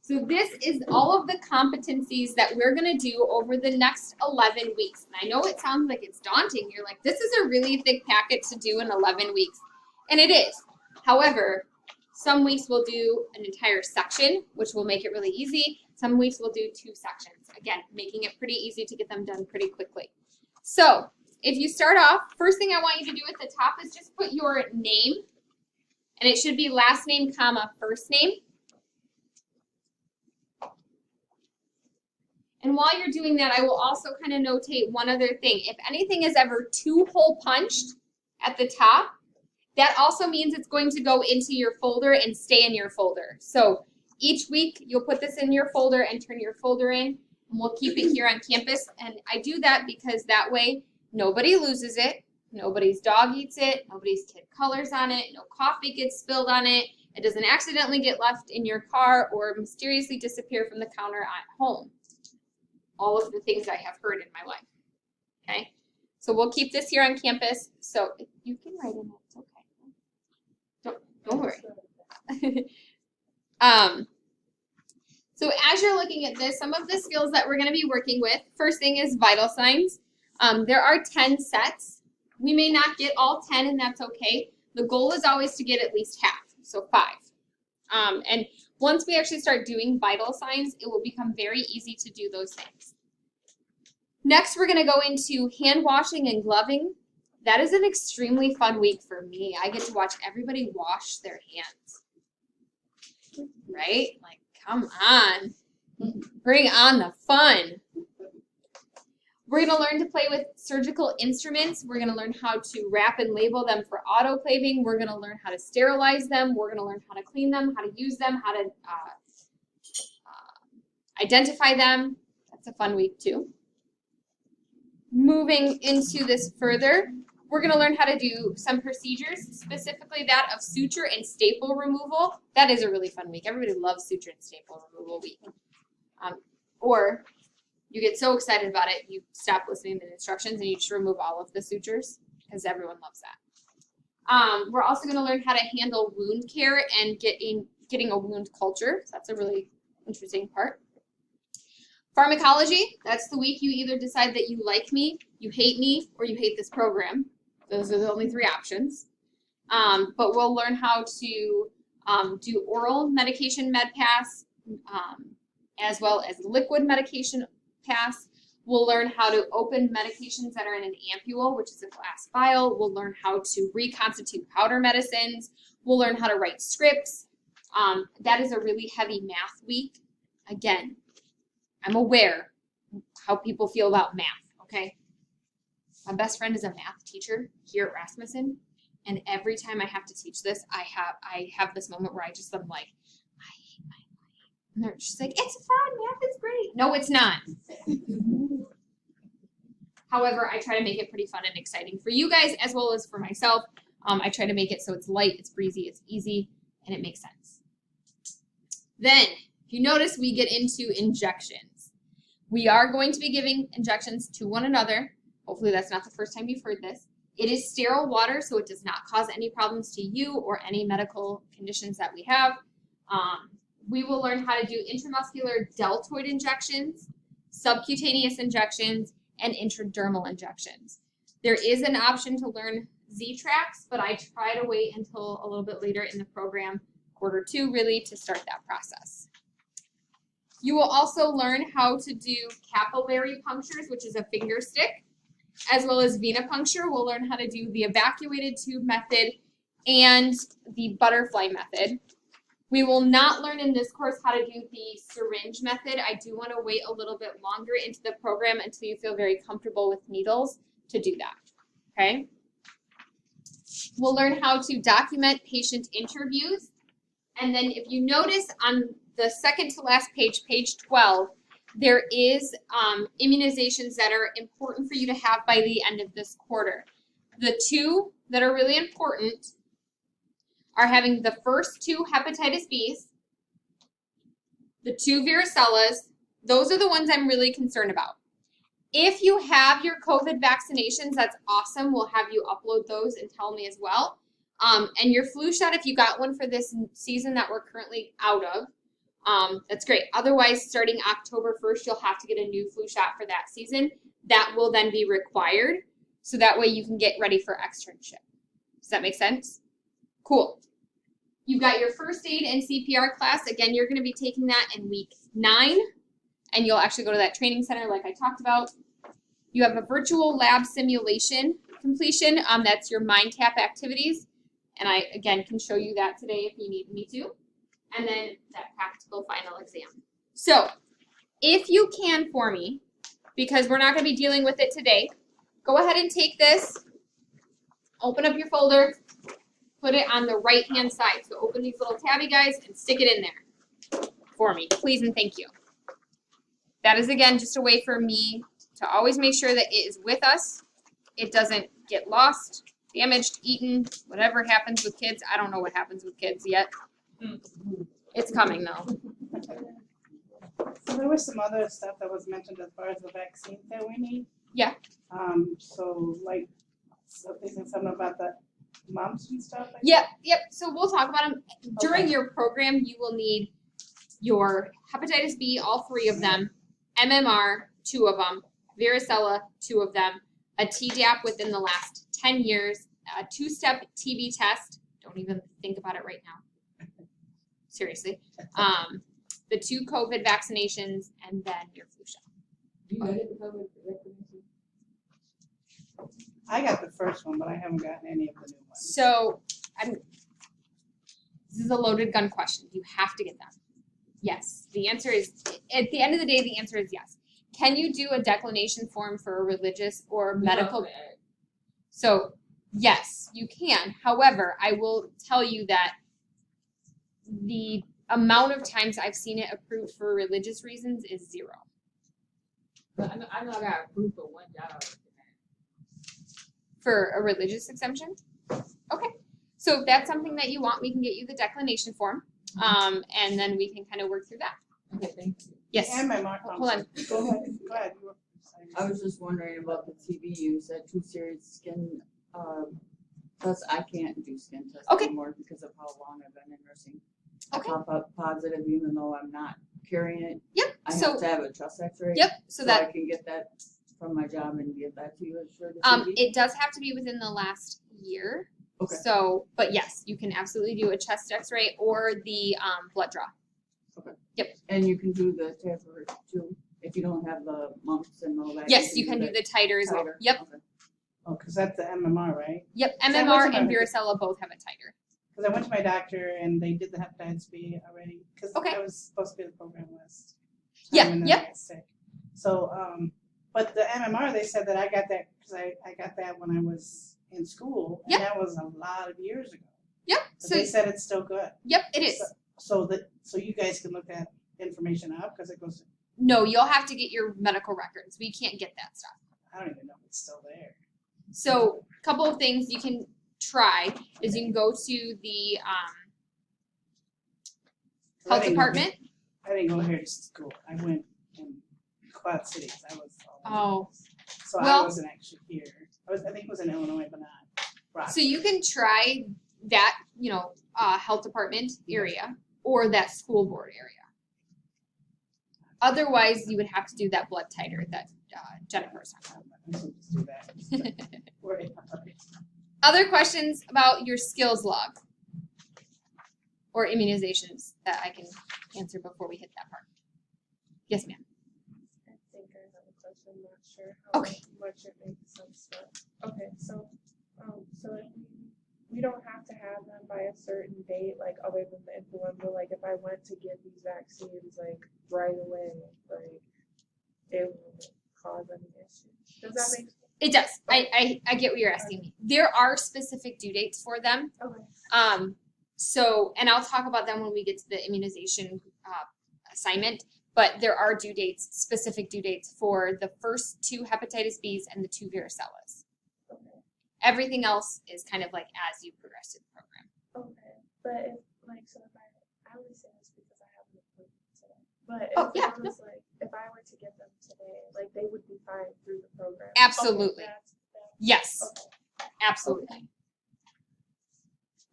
So this is all of the competencies that we're going to do over the next 11 weeks. And I know it sounds like it's daunting. You're like, this is a really thick packet to do in 11 weeks. And it is. However, some weeks we'll do an entire section, which will make it really easy. Some weeks we'll do 2 sections. Again, making it pretty easy to get them done pretty quickly. So if you start off, first thing I want you to do at the top is just put your name. And it should be last name, comma, first name. And while you're doing that, I will also kind of notate one other thing. If anything is ever 2-hole punched at the top, that also means it's going to go into your folder and stay in your folder. So each week, you'll put this in your folder and turn your folder in, and we'll keep it here on campus. And I do that because that way, nobody loses it, nobody's dog eats it, nobody's kid colors on it, no coffee gets spilled on it, it doesn't accidentally get left in your car or mysteriously disappear from the counter at home. All of the things I have heard in my life, okay? So we'll keep this here on campus. So if you can write in it, it's okay. Don't worry. So as you're looking at this, some of the skills that we're going to be working with, first thing is vital signs. There are 10 sets. We may not get all 10, and that's okay. The goal is always to get at least half, so 5. And once we actually start doing vital signs, it will become very easy to do those things. Next, we're going to go into hand washing and gloving. That is an extremely fun week for me. I get to watch everybody wash their hands. Right? Like, come on. Bring on the fun. We're going to learn to play with surgical instruments. We're going to learn how to wrap and label them for autoclaving. We're going to learn how to sterilize them. We're going to learn how to clean them, how to use them, how to identify them. That's a fun week too. Moving into this further, we're going to learn how to do some procedures, specifically that of suture and staple removal. That is a really fun week. Everybody loves suture and staple removal week. Or you get so excited about it, you stop listening to the instructions and you just remove all of the sutures because everyone loves that. We're also going to learn how to handle wound care and getting a wound culture. So that's a really interesting part. Pharmacology, that's the week you either decide that you like me, you hate me, or you hate this program. Those are the only 3 options. But we'll learn how to do oral medication med pass, as well as liquid medication pass. We'll learn how to open medications that are in an ampule, which is a glass vial. We'll learn how to reconstitute powder medicines. We'll learn how to write scripts. That is a really heavy math week. Again, I'm aware how people feel about math, okay? My best friend is a math teacher here at Rasmussen, and every time I have to teach this, I have this moment where I just am like, I hate my life. And she's like, it's fun, math is great. No, it's not. However, I try to make it pretty fun and exciting for you guys as well as for myself. I try to make it so it's light, it's breezy, it's easy, and it makes sense. Then, if you notice, we get into injections. We are going to be giving injections to one another. Hopefully that's not the first time you've heard this. It is sterile water, so it does not cause any problems to you or any medical conditions that we have. We will learn how to do intramuscular deltoid injections, subcutaneous injections, and intradermal injections. There is an option to learn Z-tracks, but I try to wait until a little bit later in the program, quarter 2 really, to start that process. You will also learn how to do capillary punctures, which is a finger stick, as well as venipuncture. We'll learn how to do the evacuated tube method and the butterfly method. We will not learn in this course how to do the syringe method. I do want to wait a little bit longer into the program until you feel very comfortable with needles to do that, okay? We'll learn how to document patient interviews. And then if you notice on the second to last page, page 12, there is immunizations that are important for you to have by the end of this quarter. The 2 that are really important are having the first 2 hepatitis B's, the 2 varicellas. Those are the ones I'm really concerned about. If you have your COVID vaccinations, that's awesome. We'll have you upload those and tell me as well. And your flu shot, if you got one for this season that we're currently out of, that's great. Otherwise, starting October 1st, you'll have to get a new flu shot for that season. That will then be required, so that way you can get ready for externship. Does that make sense? Cool. You've got your first aid and CPR class. Again, you're going to be taking that in week 9, and you'll actually go to that training center like I talked about. You have a virtual lab simulation completion. That's your MindTap activities, and I, again, can show you that today if you need me to. And then that practical final exam. So, if you can for me, because we're not going to be dealing with it today, go ahead and take this, open up your folder, put it on the right-hand side. So open these little tabby guys and stick it in there for me, please and thank you. That is, again, just a way for me to always make sure that it is with us. It doesn't get lost, damaged, eaten, whatever happens with kids. I don't know what happens with kids yet. It's coming though. So there was some other stuff that was mentioned as far as the vaccines that we need. Yeah. So like, so they said something about the mumps and stuff. Yep. So we'll talk about them during your program. You will need your hepatitis B, all 3 of them, MMR, 2 of them, varicella, 2 of them, a Tdap within the last 10 years, a 2-step TB test. Don't even think about it right now. Seriously. The 2 COVID vaccinations, and then your flu shot. Do you know that the COVID vaccination? I got the first one, but I haven't gotten any of the new ones. So, this is a loaded gun question. You have to get them. Yes. The answer is, at the end of the day, the answer is yes. Can you do a declination form for a religious or medical? So, yes, you can. However, I will tell you that the amount of times I've seen it approved for religious reasons is 0. But I know I got approved for one job. For a religious exemption? Okay. So if that's something that you want, we can get you the declination form. And then we can kind of work through that. Okay, thank you. Yes. And my mark. Hold on. Go ahead. Go ahead. You were saying. I was just wondering about the TB. You said 2 series skin tests. I can't do skin tests Okay. anymore because of how long I've been in nursing. Okay. I pop up positive even though I'm not carrying it. Yep. I So have to have a chest X-ray. yep. So that I can get that from my job and get that to you for the TB. it does have to be within the last year. Okay. So, but yes, you can absolutely do a chest X-ray or the blood draw. And you can do the taper too if you don't have the mumps and all that. Yes, you can do the titer as well. titer. Yep. Okay. Oh, because that's the MMR, right? Yep. I went MMR to and my- varicella both have a titer. Because I went to my doctor and they did the hepatitis B already. Because Okay. I was supposed to be the program list. Yeah, And then yep. I got sick. So, but the MMR, they said that I got that because I got that when I was in school. And Yep. that was a lot of years ago. Yep. But So they said it's still good. yep, it is. So you guys can look that information up because it goes. No, you'll have to get your medical records. We can't get that stuff. I don't even know if it's still there. So, a couple of things you can try is you can go to the I health didn't go- department. I didn't go here to school. I went in Quad Cities. I was. Oh, So well- I wasn't actually here. I think it was in Illinois, but not. Rock. so you can try that, health department area or that school board area. Otherwise, you would have to do that blood titer that Jennifer's talking I should just do that. about. Worry about it. Other questions about your skills log or immunizations that I can answer before we hit that part? Yes, ma'am. I think I have a question, I'm not sure how Okay. much it makes sense, but, okay, so if we don't have to have them by a certain date, like other than the influenza, like if I went to get these vaccines like right away, like it won't cause any issues. Does that make sense? It does. I get what you're asking me. There are specific due dates for them. Okay. So, and I'll talk about them when we get to the immunization assignment, but there are due dates, specific due dates for the first 2 hepatitis Bs and the 2 varicellas. Okay. Everything else is kind of like as you progress through the program. Okay. But if so if I only say this because I have an appointment today. But Oh, if yeah, it was like if I were to get them today, like they would be fine through the program. Absolutely. Okay, that's Yes, okay. absolutely.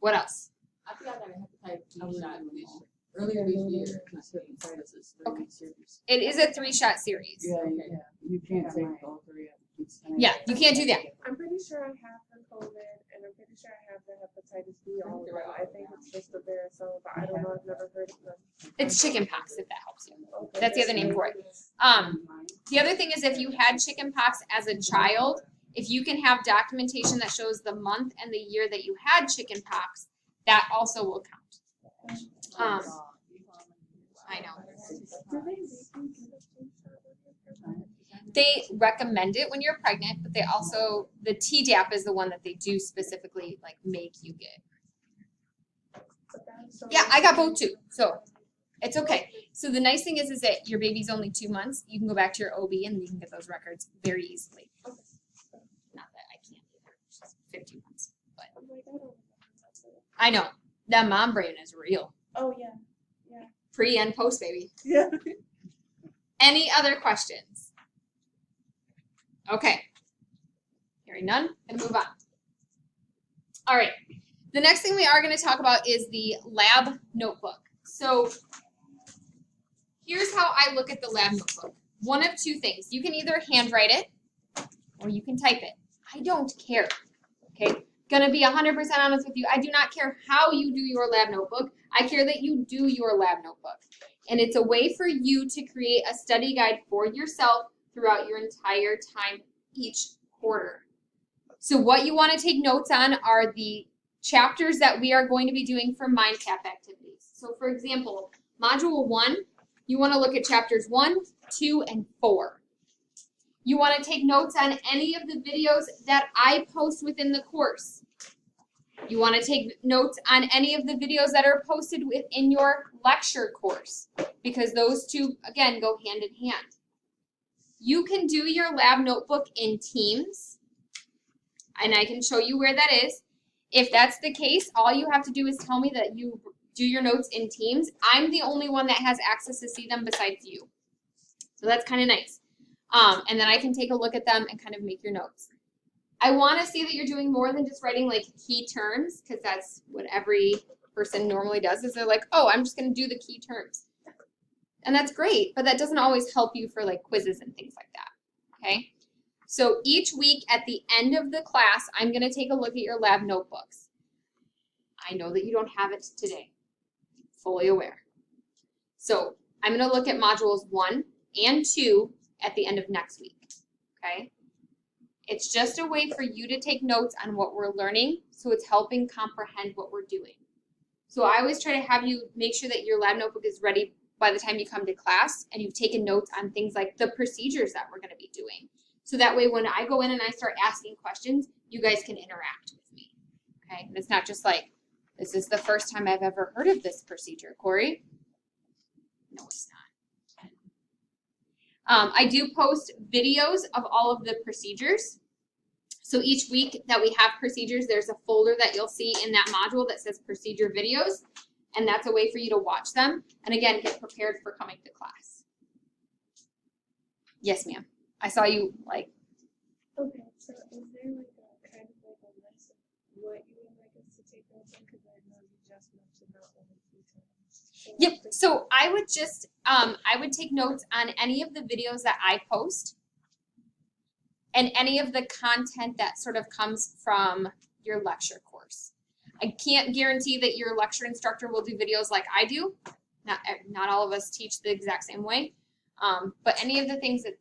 What else? I think I got a hepatitis B I wouldn't shot do them this all. earlier this year. Because hepatitis is Okay. 3 series. It is a 3-shot series. Yeah, Okay. yeah. You can't take all 3 at once. Yeah, you can't do that. I'm pretty sure I have the COVID and I'm pretty sure I have the hepatitis B all of it. I think it's just the varicella, but I don't know. I've never heard of them. It's chickenpox, if that helps you. Okay, That's the other name for it. The other thing is if you had chickenpox as a child, if you can have documentation that shows the month and the year that you had chickenpox, that also will count. I know. Do they make you get a flu shot? They recommend it when you're pregnant, but they also, the Tdap is the one that they do specifically like make you get. But that's so- Yeah, I got both too, so it's okay. So the nice thing is that your baby's only 2 months. You can go back to your OB and you can get those records very easily. Not that I can't either. She's 15 months, but I'm like, I don't know. I know that mom brain is real. Oh yeah. Pre and post baby. Yeah. Any other questions? Okay. Hearing none, gonna move on. All right. The next thing we are going to talk about is the lab notebook. So how I look at the lab notebook. One of two things. You can either handwrite it or you can type it. I don't care. Okay? Gonna be 100% honest with you. I do not care how you do your lab notebook. I care that you do your lab notebook. And it's a way for you to create a study guide for yourself throughout your entire time each quarter. So what you want to take notes on are the chapters that we are going to be doing for MindCap activities. So for example, Module 1, you want to look at chapters 1, 2, and 4. You want to take notes on any of the videos that I post within the course. You want to take notes on any of the videos that are posted within your lecture course, because those two, again, go hand in hand. You can do your lab notebook in teams, and I can show you where that is. If that's the case, all you have to do is tell me that you do your notes in teams. I'm the only one that has access to see them besides you. So that's kind of nice. And then I can take a look at them and kind of make your notes. I want to see that you're doing more than just writing like key terms, because that's what every person normally does, is they're like, oh, I'm just going to do the key terms. And that's great, but that doesn't always help you for like quizzes and things like that, okay? So each week at the end of the class, I'm going to take a look at your lab notebooks. I know that you don't have it today, fully aware. So I'm going to look at modules 1 and 2 at the end of next week, okay? It's just a way for you to take notes on what we're learning, so it's helping comprehend what we're doing. So I always try to have you make sure that your lab notebook is ready by the time you come to class, and you've taken notes on things like the procedures that we're going to be doing. So that way when I go in and I start asking questions, you guys can interact with me, okay? And it's not just like, this is the first time I've ever heard of this procedure, Corey. No, it's not. I do post videos of all of the procedures. So each week that we have procedures, there's a folder that you'll see in that module that says procedure videos, and that's a way for you to watch them and again get prepared for coming to class. Yes, ma'am. I saw you like. Okay, so is there like a kind of like a list of what you would like us to take notes on? Because I know you just mentioned that one a few times. Yep. So I would just I would take notes on any of the videos that I post and any of the content that sort of comes from your lecture course. I can't guarantee that your lecture instructor will do videos like I do. Not all of us teach the exact same way. But any of the things that,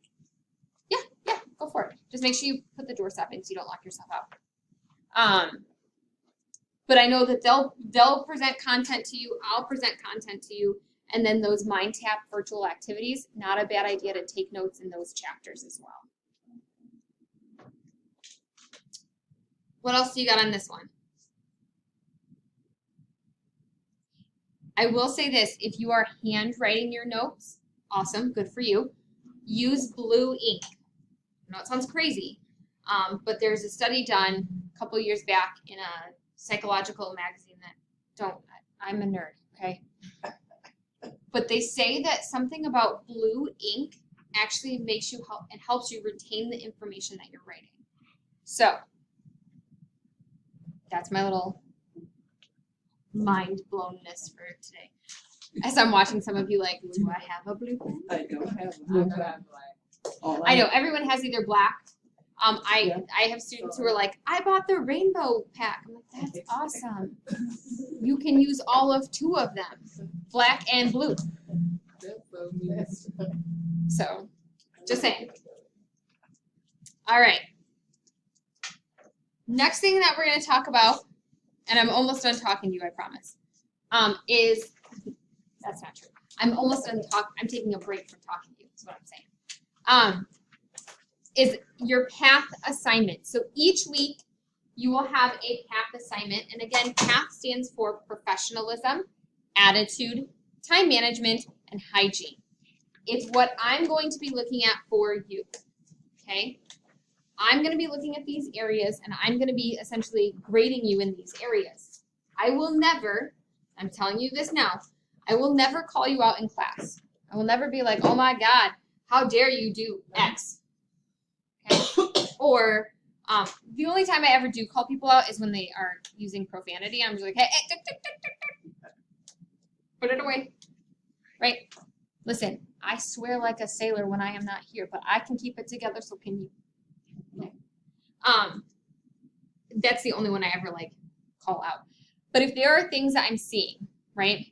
yeah, go for it. Just make sure you put the door stop in so you don't lock yourself out. But I know that they'll present content to you, I'll present content to you, and then those MindTap virtual activities, not a bad idea to take notes in those chapters as well. What else do you got on this one? I will say this, if you are handwriting your notes, awesome, good for you. Use blue ink. I know it sounds crazy, but there's a study done a couple years back in a psychological magazine I'm a nerd, okay? But they say that something about blue ink actually makes you help and helps you retain the information that you're writing. So that's my little mind blownness for today. As I'm watching some of you like, do I have a blue pen? I don't have I know I'm like, I know everyone has either black. I have students who are like, I bought the rainbow pack. I'm like, that's awesome. You can use all of 2 of them, black and blue. that's so neat. So, just saying. All right. Next thing that we're going to talk about, and I'm almost done talking to you, I promise, is, that's not true. I'm almost done talking. I'm taking a break from talking to you, is what I'm saying. Is your PATH assignment. So each week you will have a PATH assignment. And again, PATH stands for professionalism, attitude, time management, and hygiene. It's what I'm going to be looking at for you, okay? I'm going to be looking at these areas, and I'm going to be essentially grading you in these areas. I will never, I'm telling you this now, I will never call you out in class. I will never be like, oh my God, how dare you do X? Okay? Or the only time I ever do call people out is when they are using profanity. I'm just like, hey, put it away. Right? Listen, I swear like a sailor when I am not here, but I can keep it together, so can you. Okay. That's the only one I ever like call out. But if there are things that I'm seeing, right,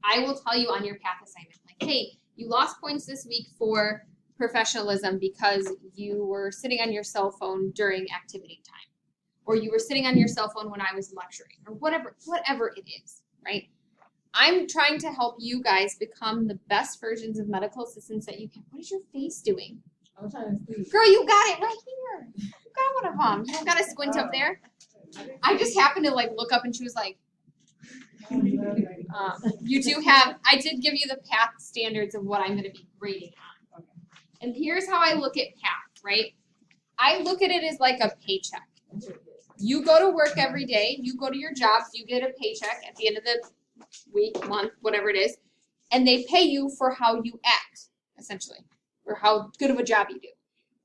I will tell you on your path assignment, like, hey, you lost points this week for professionalism because you were sitting on your cell phone during activity time, or you were sitting on your cell phone when I was lecturing, or whatever it is, right? I'm trying to help you guys become the best versions of medical assistants that you can. What is your face doing? I'm trying to see. Girl, you got it right here. You got one of them. You don't got to squint up there. I just happened to like look up and she was like, you do have, I did give you the path standards of what I'm going to be grading on. And here's how I look at path, right? I look at it as like a paycheck. You go to work every day, you go to your jobs, you get a paycheck at the end of the week, month, whatever it is, and they pay you for how you act, essentially, or how good of a job you do.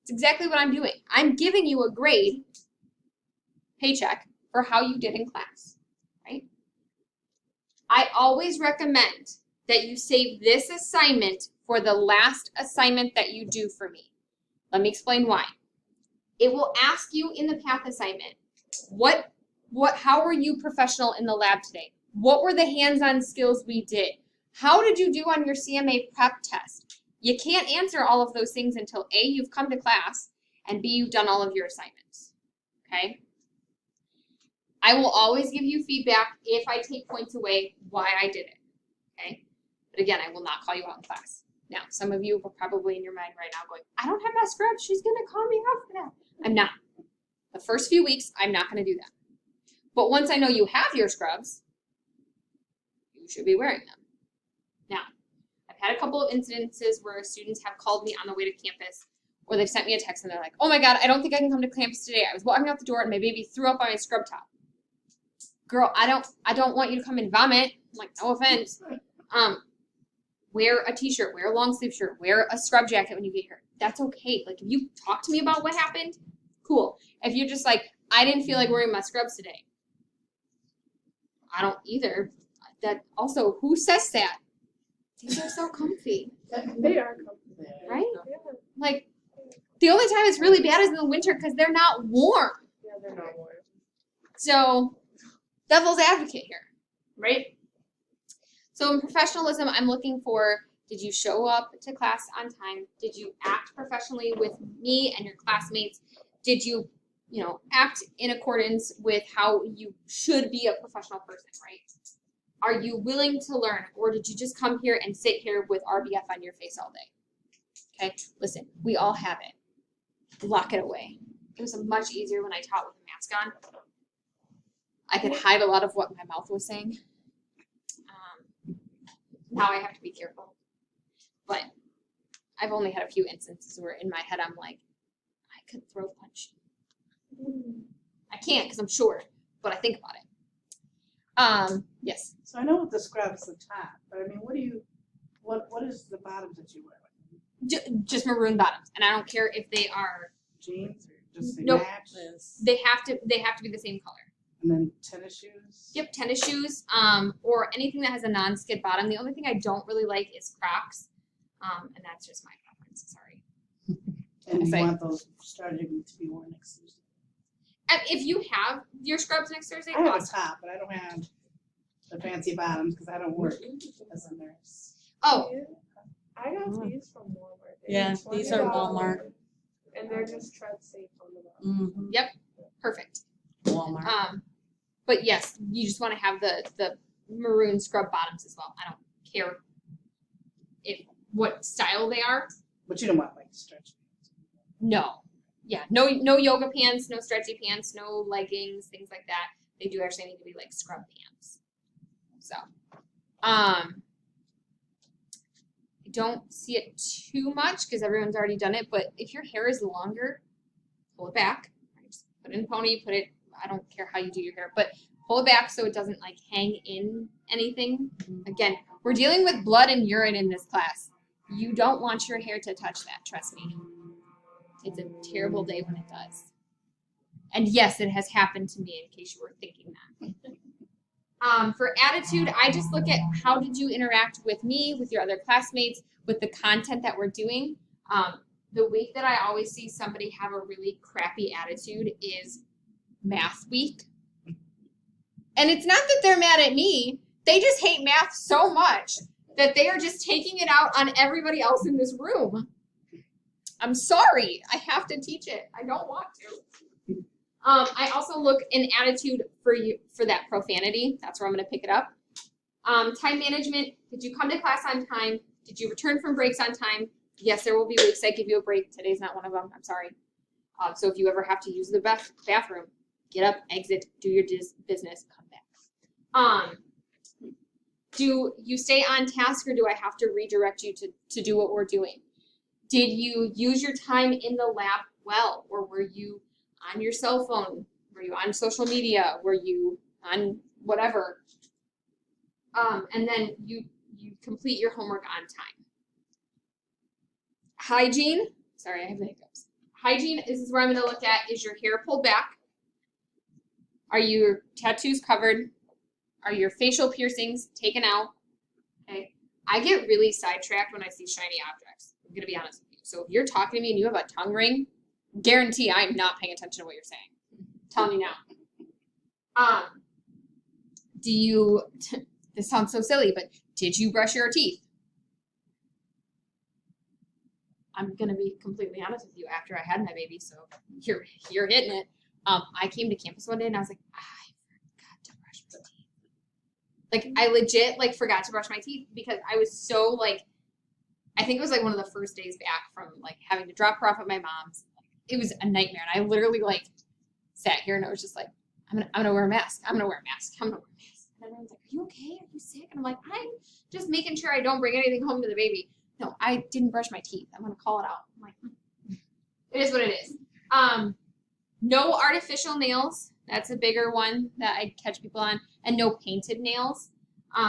It's exactly what I'm doing. I'm giving you a grade, paycheck, for how you did in class, right? I always recommend that you save this assignment for the last assignment that you do for me. Let me explain why. It will ask you in the path assignment, how were you professional in the lab today? What were the hands-on skills we did? How did you do on your CMA prep test? You can't answer all of those things until A, you've come to class, and B, you've done all of your assignments, okay? I will always give you feedback if I take points away why I did it, okay? But again, I will not call you out in class. Now, some of you are probably in your mind right now going, I don't have my scrubs. She's going to call me out for that. I'm not. The first few weeks, I'm not going to do that. But once I know you have your scrubs, you should be wearing them. Now, I've had a couple of incidences where students have called me on the way to campus, or they've sent me a text and they're like, oh my God, I don't think I can come to campus today. I was walking out the door and my baby threw up on my scrub top. Girl, I don't want you to come and vomit. I'm like, no offense. Wear a t-shirt, wear a long sleeve shirt, wear a scrub jacket when you get here. That's okay. Like, if you talk to me about what happened, cool. If you're just like, I didn't feel like wearing my scrubs today. I don't either. That also, who says that? These are so comfy, They are comfy. right? Yeah. Like, the only time it's really bad is in the winter because they're not warm. Yeah, they're not warm. So, devil's advocate here, right? So in professionalism, I'm looking for, did you show up to class on time? Did you act professionally with me and your classmates? Did you, act in accordance with how you should be a professional person, right? Are you willing to learn, or did you just come here and sit here with RBF on your face all day? Okay, listen, we all have it. Lock it away. It was much easier when I taught with a mask on. I could hide a lot of what my mouth was saying. Now I have to be careful. But I've only had a few instances where in my head I'm like, I could throw punch. I can't because I'm short, but I think about it. Yes. So I know with the scrubs the top, but I mean, what is the bottoms that you wear? Just maroon bottoms, and I don't care if they are Jeans or just they Nope. match? they have to be the same color. And then tennis shoes? Yep, tennis shoes, or anything that has a non-skid bottom. The only thing I don't really like is Crocs, and that's just my preference. Sorry. And you Say- want those starting to be worn next Tuesday? And if you have your scrubs next Thursday, I have a awesome. top, but I don't have the fancy bottoms because I don't work as a nurse. Oh, I got these from Walmart. Yeah, They're these are $20, Walmart. And they're just tread safe on the bottom. Mm-hmm. perfect. Walmart. But yes, you just want to have the maroon scrub bottoms as well. I don't care what style they are. But you don't want like stretch pants. No. Yeah, no yoga pants, no stretchy pants, no leggings, things like that. They do actually need to be like scrub pants. So, I don't see it too much because everyone's already done it, but if your hair is longer, pull it back. Just put it in a pony, I don't care how you do your hair, but pull it back so it doesn't like hang in anything. Again, we're dealing with blood and urine in this class. You don't want your hair to touch that, trust me. It's a terrible day when it does. And yes, it has happened to me in case you were thinking that. For attitude, I just look at how did you interact with me, with your other classmates, with the content that we're doing. The week that I always see somebody have a really crappy attitude is math week. And it's not that they're mad at me. They just hate math so much that they are just taking it out on everybody else in this room. I'm sorry. I have to teach it. I don't want to. I also look in attitude for you for that profanity. That's where I'm going to pick it up. Time management. Did you come to class on time? Did you return from breaks on time? Yes, there will be weeks I give you a break. Today's not one of them. I'm sorry. So if you ever have to use the bathroom, get up, exit, do your business, come back. Do you stay on task, or do I have to redirect you to do what we're doing? Did you use your time in the lab well, or were you on your cell phone? Were you on social media? Were you on whatever? And then you complete your homework on time. Hygiene. Sorry, I have the hiccups. Hygiene, this is where I'm going to look at, is your hair pulled back? Are your tattoos covered? Are your facial piercings taken out? Okay. I get really sidetracked when I see shiny objects. I'm going to be honest with you. So if you're talking to me and you have a tongue ring, guarantee I'm not paying attention to what you're saying. I'm telling you now. Do you, this sounds so silly, but did you brush your teeth? I'm going to be completely honest with you. After I had my baby, so you're hitting it. I came to campus one day and I was like, I forgot to brush my teeth. Like, I legit, forgot to brush my teeth because I was so, I think it was, one of the first days back from, having to drop her off at my mom's. It was a nightmare. And I literally, sat here and I was just like, I'm gonna wear a mask. I'm gonna wear a mask. I'm gonna wear a mask. And everyone's like, are you okay? Are you sick? And I'm like, I'm just making sure I don't bring anything home to the baby. No, I didn't brush my teeth. I'm gonna call it out. I'm like, it is what it is. No artificial nails. That's a bigger one that I catch people on. And no painted nails.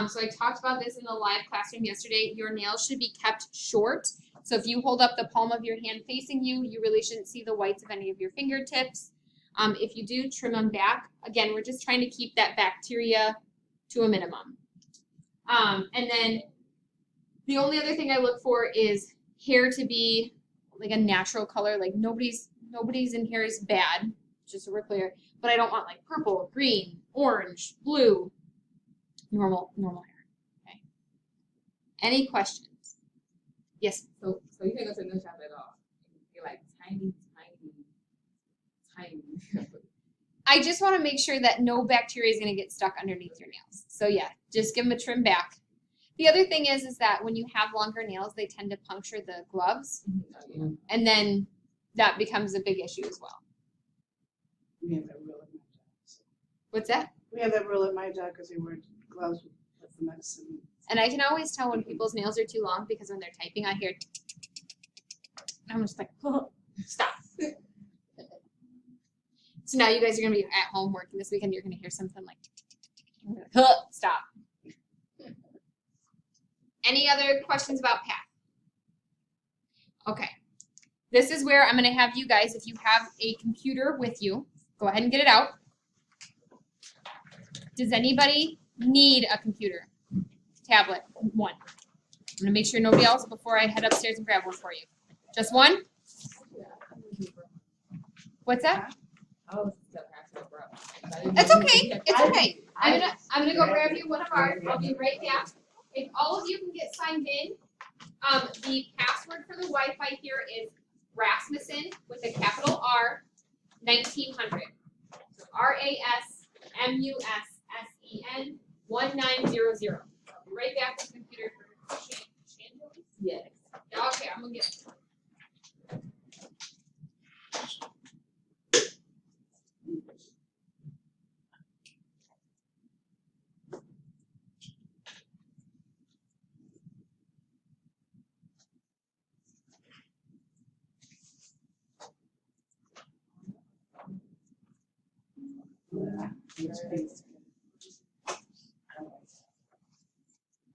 So I talked about this in the live classroom yesterday. Your nails should be kept short. So if you hold up the palm of your hand facing you, you really shouldn't see the whites of any of your fingertips. If you do, trim them back. Again, we're just trying to keep that bacteria to a minimum. And then the only other thing I look for is hair to be a natural color. Nobody's in here is bad, just so we're clear. But I don't want purple, green, orange, blue. Normal hair. Okay. Any questions? Yes. So you can go to the nail shop at all. You're tiny. I just want to make sure that no bacteria is going to get stuck underneath your nails. So yeah, just give them a trim back. The other thing is that when you have longer nails, they tend to puncture the gloves, and then that becomes a big issue as well. We have that rule at my job. So. What's that? We have that rule at my job because we wear gloves with the medicine. And I can always tell when people's nails are too long because when they're typing, I hear, and I'm just like, oh, stop. So now you guys are going to be at home working this weekend. You're going to hear something stop. Any other questions about PATH? Okay. This is where I'm going to have you guys, if you have a computer with you, go ahead and get it out. Does anybody need a computer? Tablet? One. I'm going to make sure nobody else before I head upstairs and grab one for you. Just one? What's that? Oh, bro. It's okay. It's okay. I'm gonna go grab you one of ours. I'll be right back. If all of you can get signed in, the password for the Wi-Fi here is Rasmussen with a capital R 1900. So RASMUSSEN 1900. I'll be right back to the computer for Chandelier. Yes. Okay, I'm gonna get it.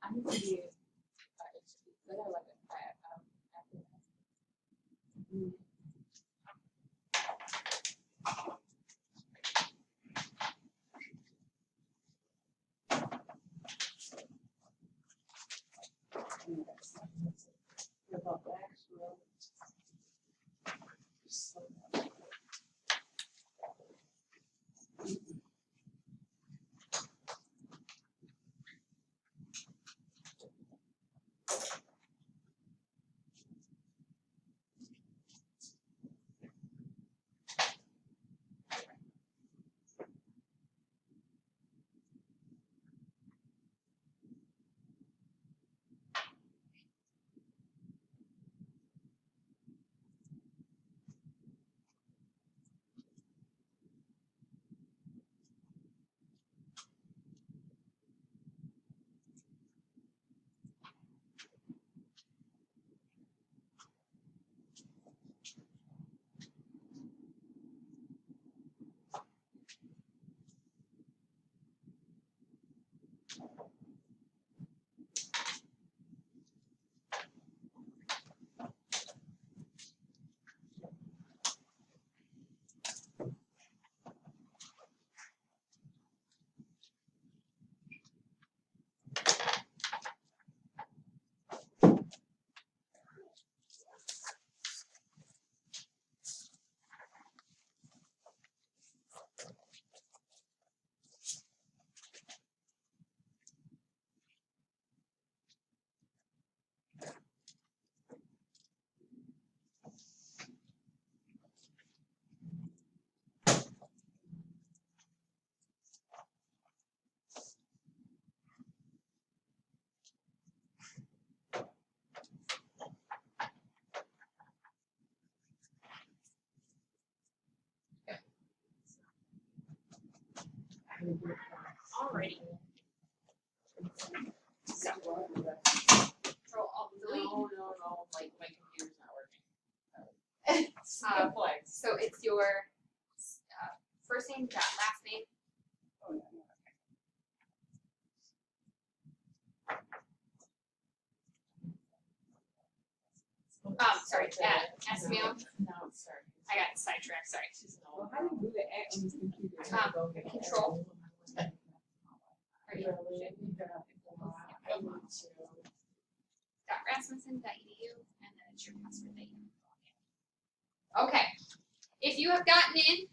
I need to be but I like it. Alrighty. So, control alt delete. No, like my computer's not working. Complex. So it's your first name dot last name. Sorry, at SMEO. No, it's sorry. I got sidetracked, sorry. Well, how do you do the act on this computer? Control. Are you I want to. .rasmussen.edu and then it's your password that you log in. Okay. If you have gotten in,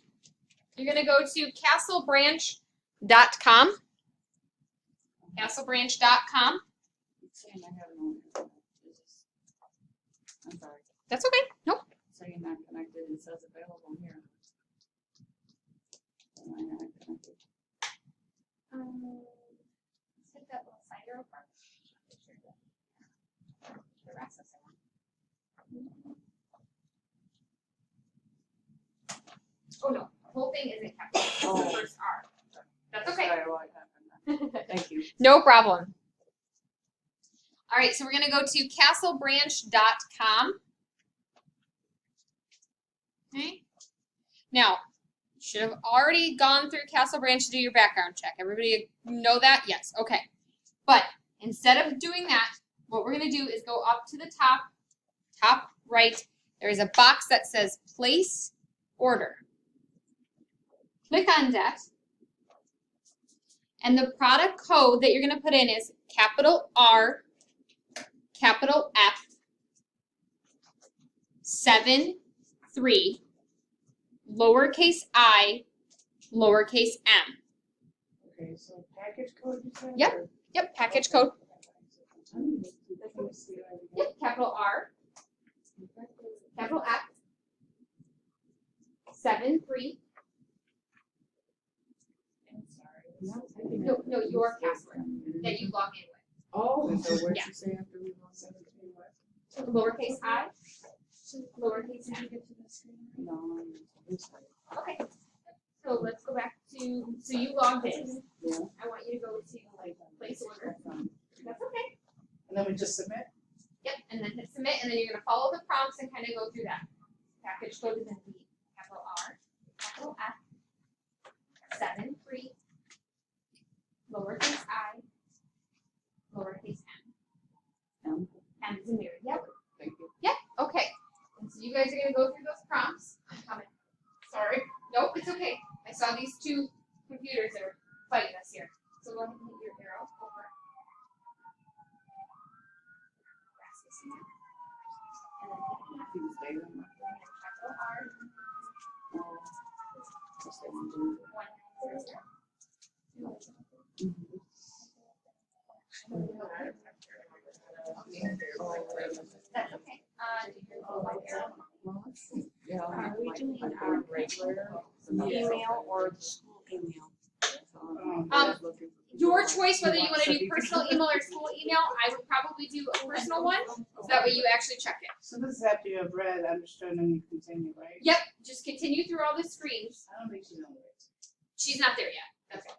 you're gonna go to castlebranch.com. Castlebranch.com. It's saying I have no internet. I'm sorry. That's okay. Nope. It's saying not connected. It says available here. Am I not connected? Hit that little side arrow part. The Rasmussen one. Oh no, the whole thing isn't capital. It's the first R. That's okay. Sorry, what happened then? Thank you. No problem. All right, so we're gonna go to castlebranch.com. Okay. Now, you should have already gone through Castle Branch to do your background check. Everybody know that? Yes. Okay. But instead of doing that, what we're gonna do is go up to the top right. There's a box that says Place Order. Click on that. And the product code that you're going to put in is capital R, capital F, 73, lowercase I, lowercase m. Okay, so package code you said? Yep. or- Yep, package code. Let me see that again. Yep, capital R, capital F, 73. No, your password that you log in with. Oh, So where'd Yeah. you say after we lost it? Lowercase I, lowercase Did m. you get to the screen? No, it's like, Okay. So let's go back to, so you logged in. yeah. I want you to go to like place order. That's okay. And then we just submit. Yep, and then hit submit, and then you're gonna follow the prompts and kind of go through that. Package code is gonna be capital R, capital F, 73, lowercase I, lowercase m. M is in Mary. Yep. Thank you. Yep. Okay. And so you guys are gonna go through those prompts. I'm coming. Sorry. Nope, it's okay. I saw these two computers that are fighting us here. So go ahead and hit your arrow over. And then hit enough. Tuesday, then. Capital R, Just like we do. 100. That's okay. Do your little white arrow. Well, let's see. Yeah. Are we doing our regular email or the school email? Your choice whether you want to do personal email or school email. I would probably do a personal one, so that way you actually check it. So this is after you have read, understood, and you continue, right? Yep, just continue through all the screens. I don't think she's on it. She's not there yet. That's okay.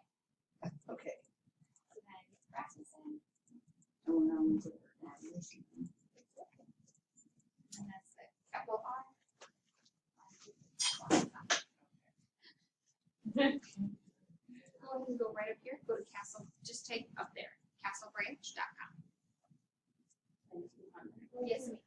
Okay. So then Rasmussen, Oh, now we put it on. and that's the capital R. Go ahead can go right up here, go to Castle, just type up there, castlebranch.com. Yes, ma'am.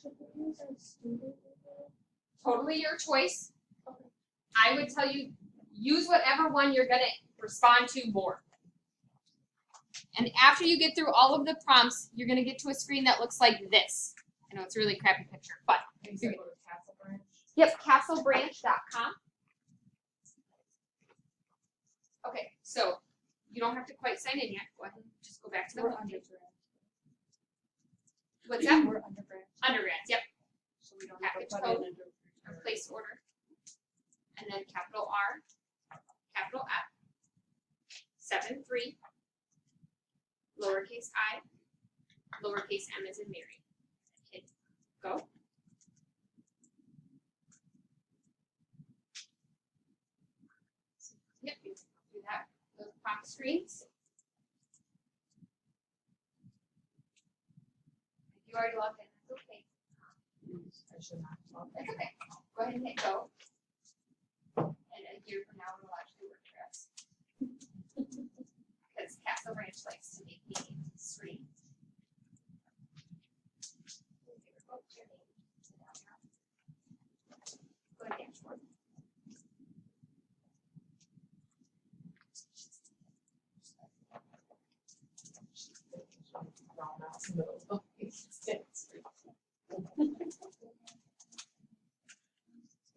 Should we use our student email? Totally your choice. I would tell you, use whatever one you're gonna respond to more. And after you get through all of the prompts, you're gonna get to a screen that looks like this. I know it's a really crappy picture, but You said go to Castle Branch. yep, castlebranch.com. Okay, so you don't have to quite sign in yet. Go ahead and just go back to the We're home page. undergrad. What's that? We're undergrad. Undergrads, yep. So we don't have to Package put code. in a Or place order. And then capital R, capital F, 7-3, lowercase I, lowercase m as in Mary. Hit go. Yep, you can do that. Those prompt screens. If you already logged in, that's okay. I should not. That's okay. Go ahead and hit go. And a year from now, we'll actually work for us. Because Castle Ranch likes to make me screen. Go to dashboard.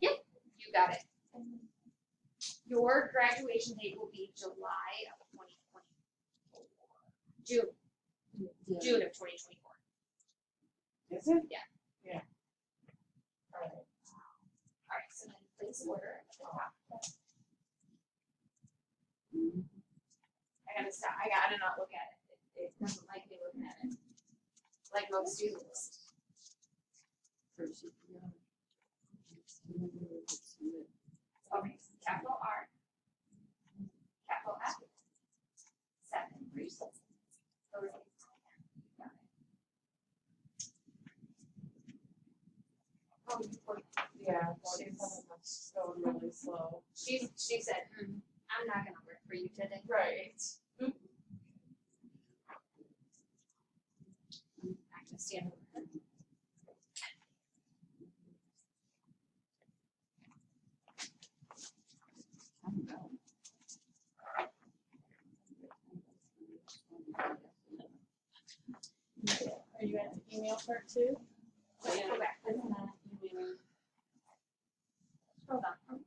Yep, you got it. Your graduation date will be July of 2024. June of 2024. Is it? All right, so then place order at the top. I gotta not look at it. It doesn't like me looking at it. Like most students. Okay, capital R, capital F, 7-3. Oh, you put- Yeah, 47 that's going really slow. she said, I'm not gonna work for you today. Right. I'm gonna stand over her. Are you in the email part too? Wait, go back. Hold on.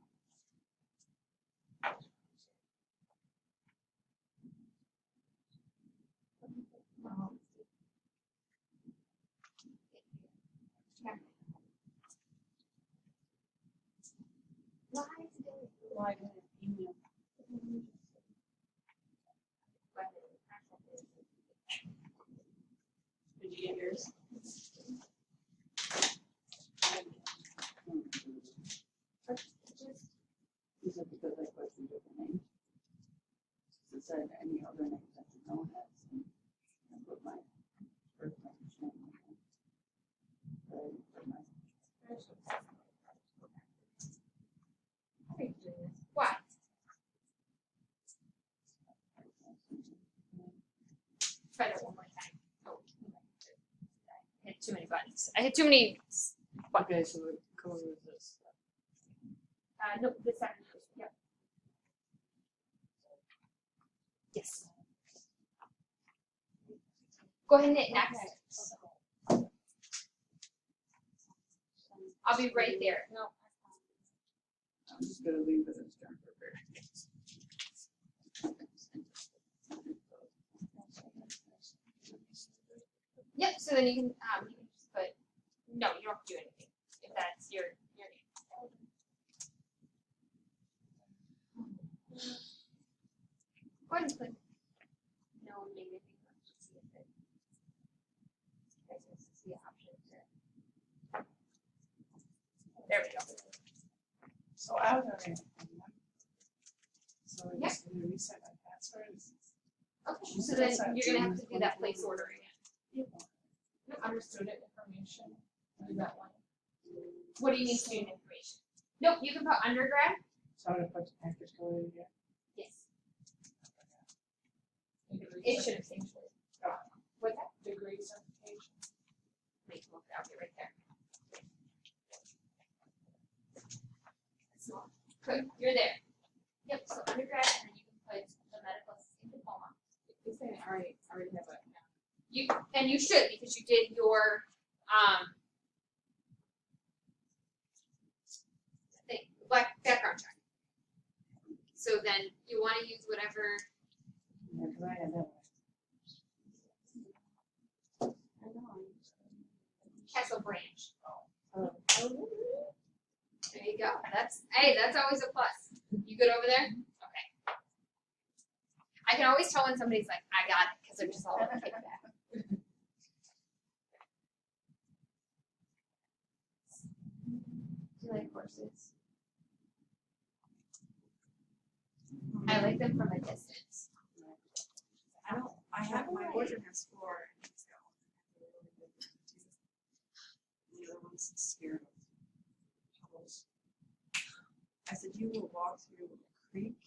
Why is it doing Well, I didn't email. Did you get yours? Is it because I questioned different names? It said any other names that you don't have, and I put my first name. But I didn't put my- Why? Try that one more time. Oh, I hit too many buttons. I hit too many. Okay, so the code is this. No, the second. Yep. Yes. Go ahead and hit next. I'll be right there. No. I'm just gonna leave it as Jennifer Bear. Yep. So then you can just put. No, you don't have to do anything if that's your name. Go ahead and put no name anything. Let's just see if it. Guys, this is the option to. There we go. So I was already. So I Yep. just gonna reset my password. Okay, so then you're gonna have to do that place order again. Understood it, information, do that one. What do you need student information? Nope, you can put undergrad. So I'm gonna put the package code in again. Yes. It should have changed. What's that? Degree certification. Wait, look, okay, right there. So, good, you're there. Yep, so undergrad, and then you can put the medical assistant diploma. You're saying I already have a. And you should, because you did your, background check. So then you wanna use whatever, Yeah, 'cause I had that one. Castle Branch. Oh. There you go, that's always a plus. You good over there? Okay. I can always tell when somebody's like, I got it, because they're just all like that. Do you like horses? I like them from a distance. I have my boyfriend has 4 and he's got one. The other one's scared of tunnels. I said, you will walk through a creek,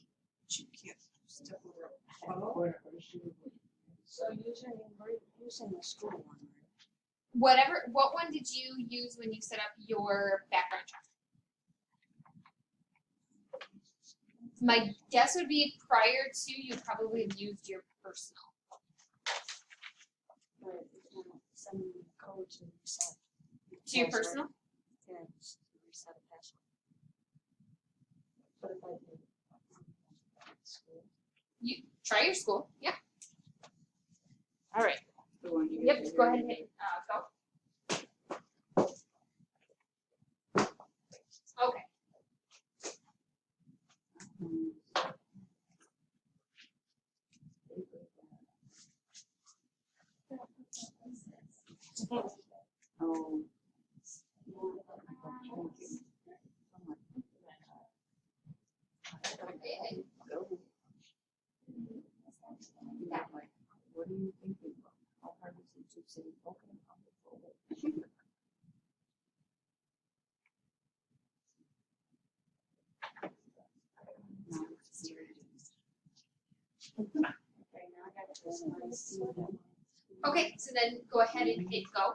but you can't step over a tunnel. So using the school one, right? What one did you use when you set up your background check? My guess would be prior to you probably have used your personal. But send the code to reset. To your personal? Yeah, just reset a password. But if I did school. You try your school, yeah. All right. The one you Yep, go ahead and hit go. Okay. Oh. Okay. Go. Yeah, like, what are you thinking? How hard is it to say, okay, I'll go forward? No, it's zero. Okay, now I got this nice. Okay, so then go ahead and hit go.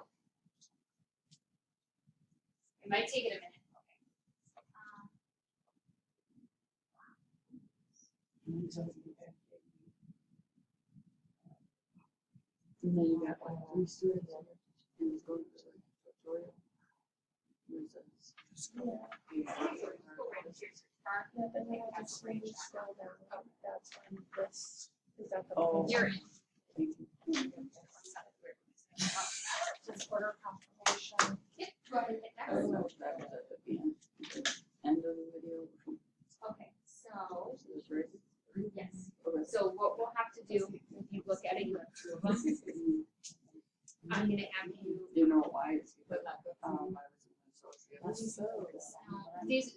It might take it a minute. And then you got like 3 students and it's going to tutorial. Yeah, then we have to screen scroll down. That's when this is at the. Oh. You're in. Just order confirmation. Yep, go ahead and hit I don't next. know if that was at the end of the video. Okay, so, It was right. yes. Okay. So what we'll have to do, if you look at it, you have 2 of them. I'm gonna have you, You know why? But not the.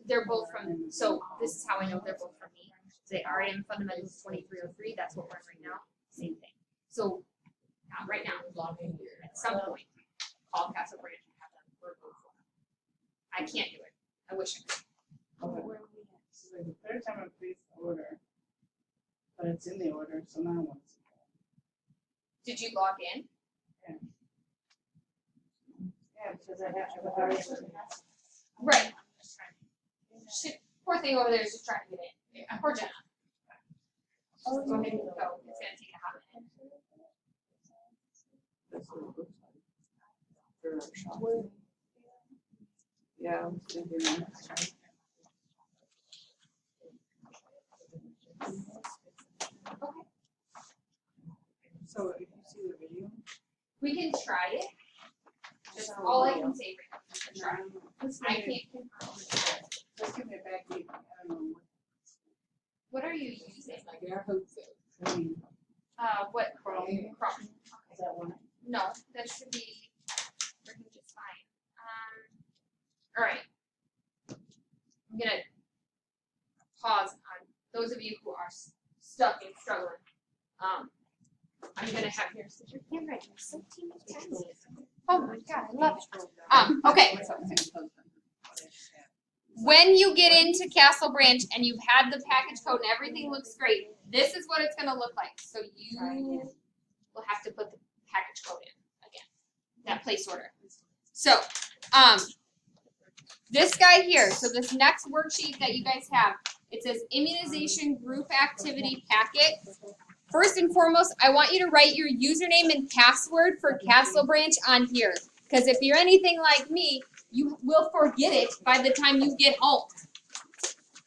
they're both from, so this is how I know they're both from me. They are in Fundamentals 2303, that's what we're in right now, same thing. So, right now, at some point, call Castle Branch and have them work with them. I can't do it, I wish I could. Okay. This is like the 3rd time I've placed the order. But it's in the order, so now what's Did you log in? Yeah, because I have already. Right. Shit, poor thing over there is just trying to get in. Poor Jenna. Go ahead and go, it's gonna take a hot minute. That's what it looks like. For a shop. Yeah, I was thinking that. Okay. So if you see the video. We can try it. That's all I can say right now. We can try. I can't confirm. Let's give me a back deep. I don't know What are you using? Like, I hope so. what. I mean, What? Chrome. Chrome. is that one? No, that should be working just fine. All right. I'm gonna pause on those of you who are stuck and struggling. I'm gonna have your handwriting is so teeny tiny. Oh my god, I love it. Okay. When you get into Castle Branch and you've had the package code and everything looks great, this is what it's gonna look like. So you will have to put the package code in again. That place order. So, this guy here, so this next worksheet that you guys have, it says immunization group activity packet. First and foremost, I want you to write your username and password for Castle Branch on here. Because if you're anything like me, you will forget it by the time you get home.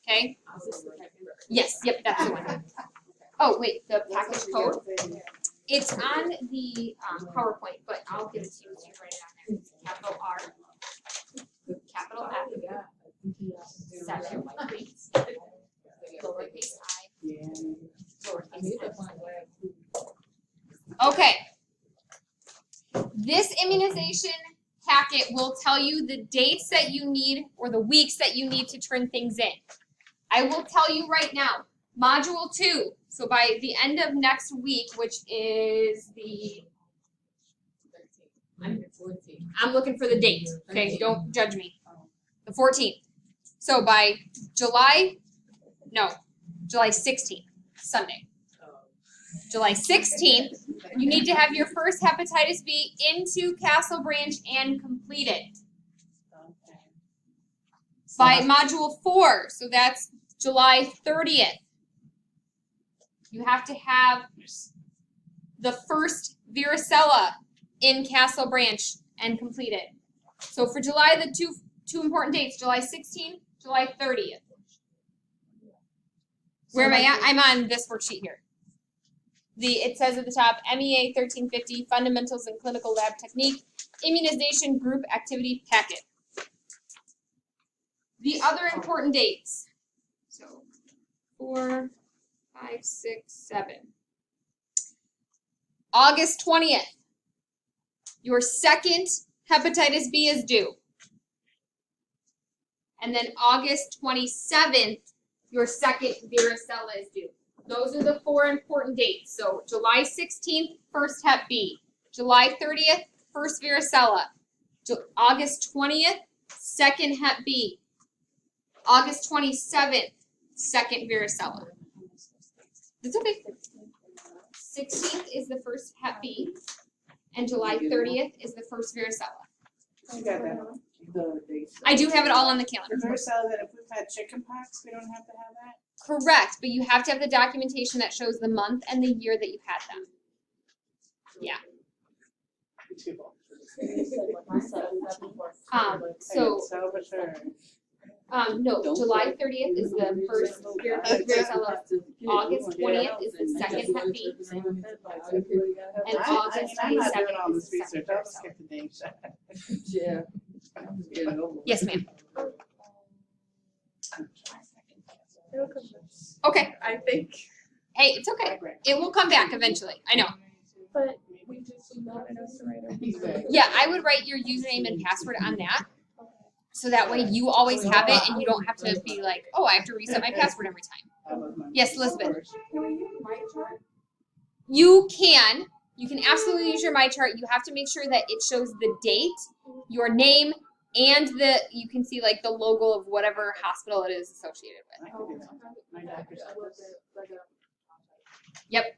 Okay? Yes, yep, that's the one. Oh, wait, the package code. It's on the PowerPoint, but I'll give it to you so you write it on there. Capital R, capital F, 7, lowercase I, lowercase f. Okay. This immunization packet will tell you the dates that you need or the weeks that you need to turn things in. I will tell you right now, Module 2, so by the end of next week, which is the 14. I'm looking for the date. Okay, don't judge me. The 14th. So by July 16th, Sunday. July 16th, you need to have your first hepatitis B into Castle Branch and completed. By Module 4, so that's July 30th, you have to have the first varicella in Castle Branch and completed. So for July, the two important dates, July 16th, July 30th. Where am I at? I'm on this worksheet here. It says at the top, MEA1350 Fundamentals in Clinical Lab Technique Immunization Group Activity Packet. The other important dates. So 4, 5, 6, 7. August 20th. Your second hepatitis B is due. And then August 27th, your second varicella is due. Those are the 4 important dates. So July 16th, first hep B. July 30th, first varicella. August 20th, second hep B. August 27th, second varicella. That's okay. 16th is the first hep B. And July 30th is the first varicella. You got that. I do have it all on the calendar. The varicella that if we've had chickenpox, we don't have to have that? Correct, but you have to have the documentation that shows the month and the year that you had them. Yeah. No, July 30th is the first varicella. August 20th is the second hep B. And August 27th is the second I'll just get the date shot. Yeah. Yes, ma'am. Okay. I think. Hey, it's okay. It will come back eventually. I know. But we just wanted us to write our Yeah, I would write your username and password on that. So that way you always have it and you don't have to be like, oh, I have to reset my password every time. Yes, Elizabeth. Can we use my chart? You can. You can absolutely use your My Chart. You have to make sure that it shows the date, your name, and you can see like the logo of whatever hospital it is associated with. Yep.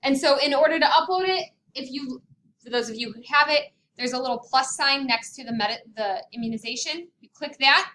And so in order to upload it, for those of you who have it, there's a little plus sign next to the immunization. You click that,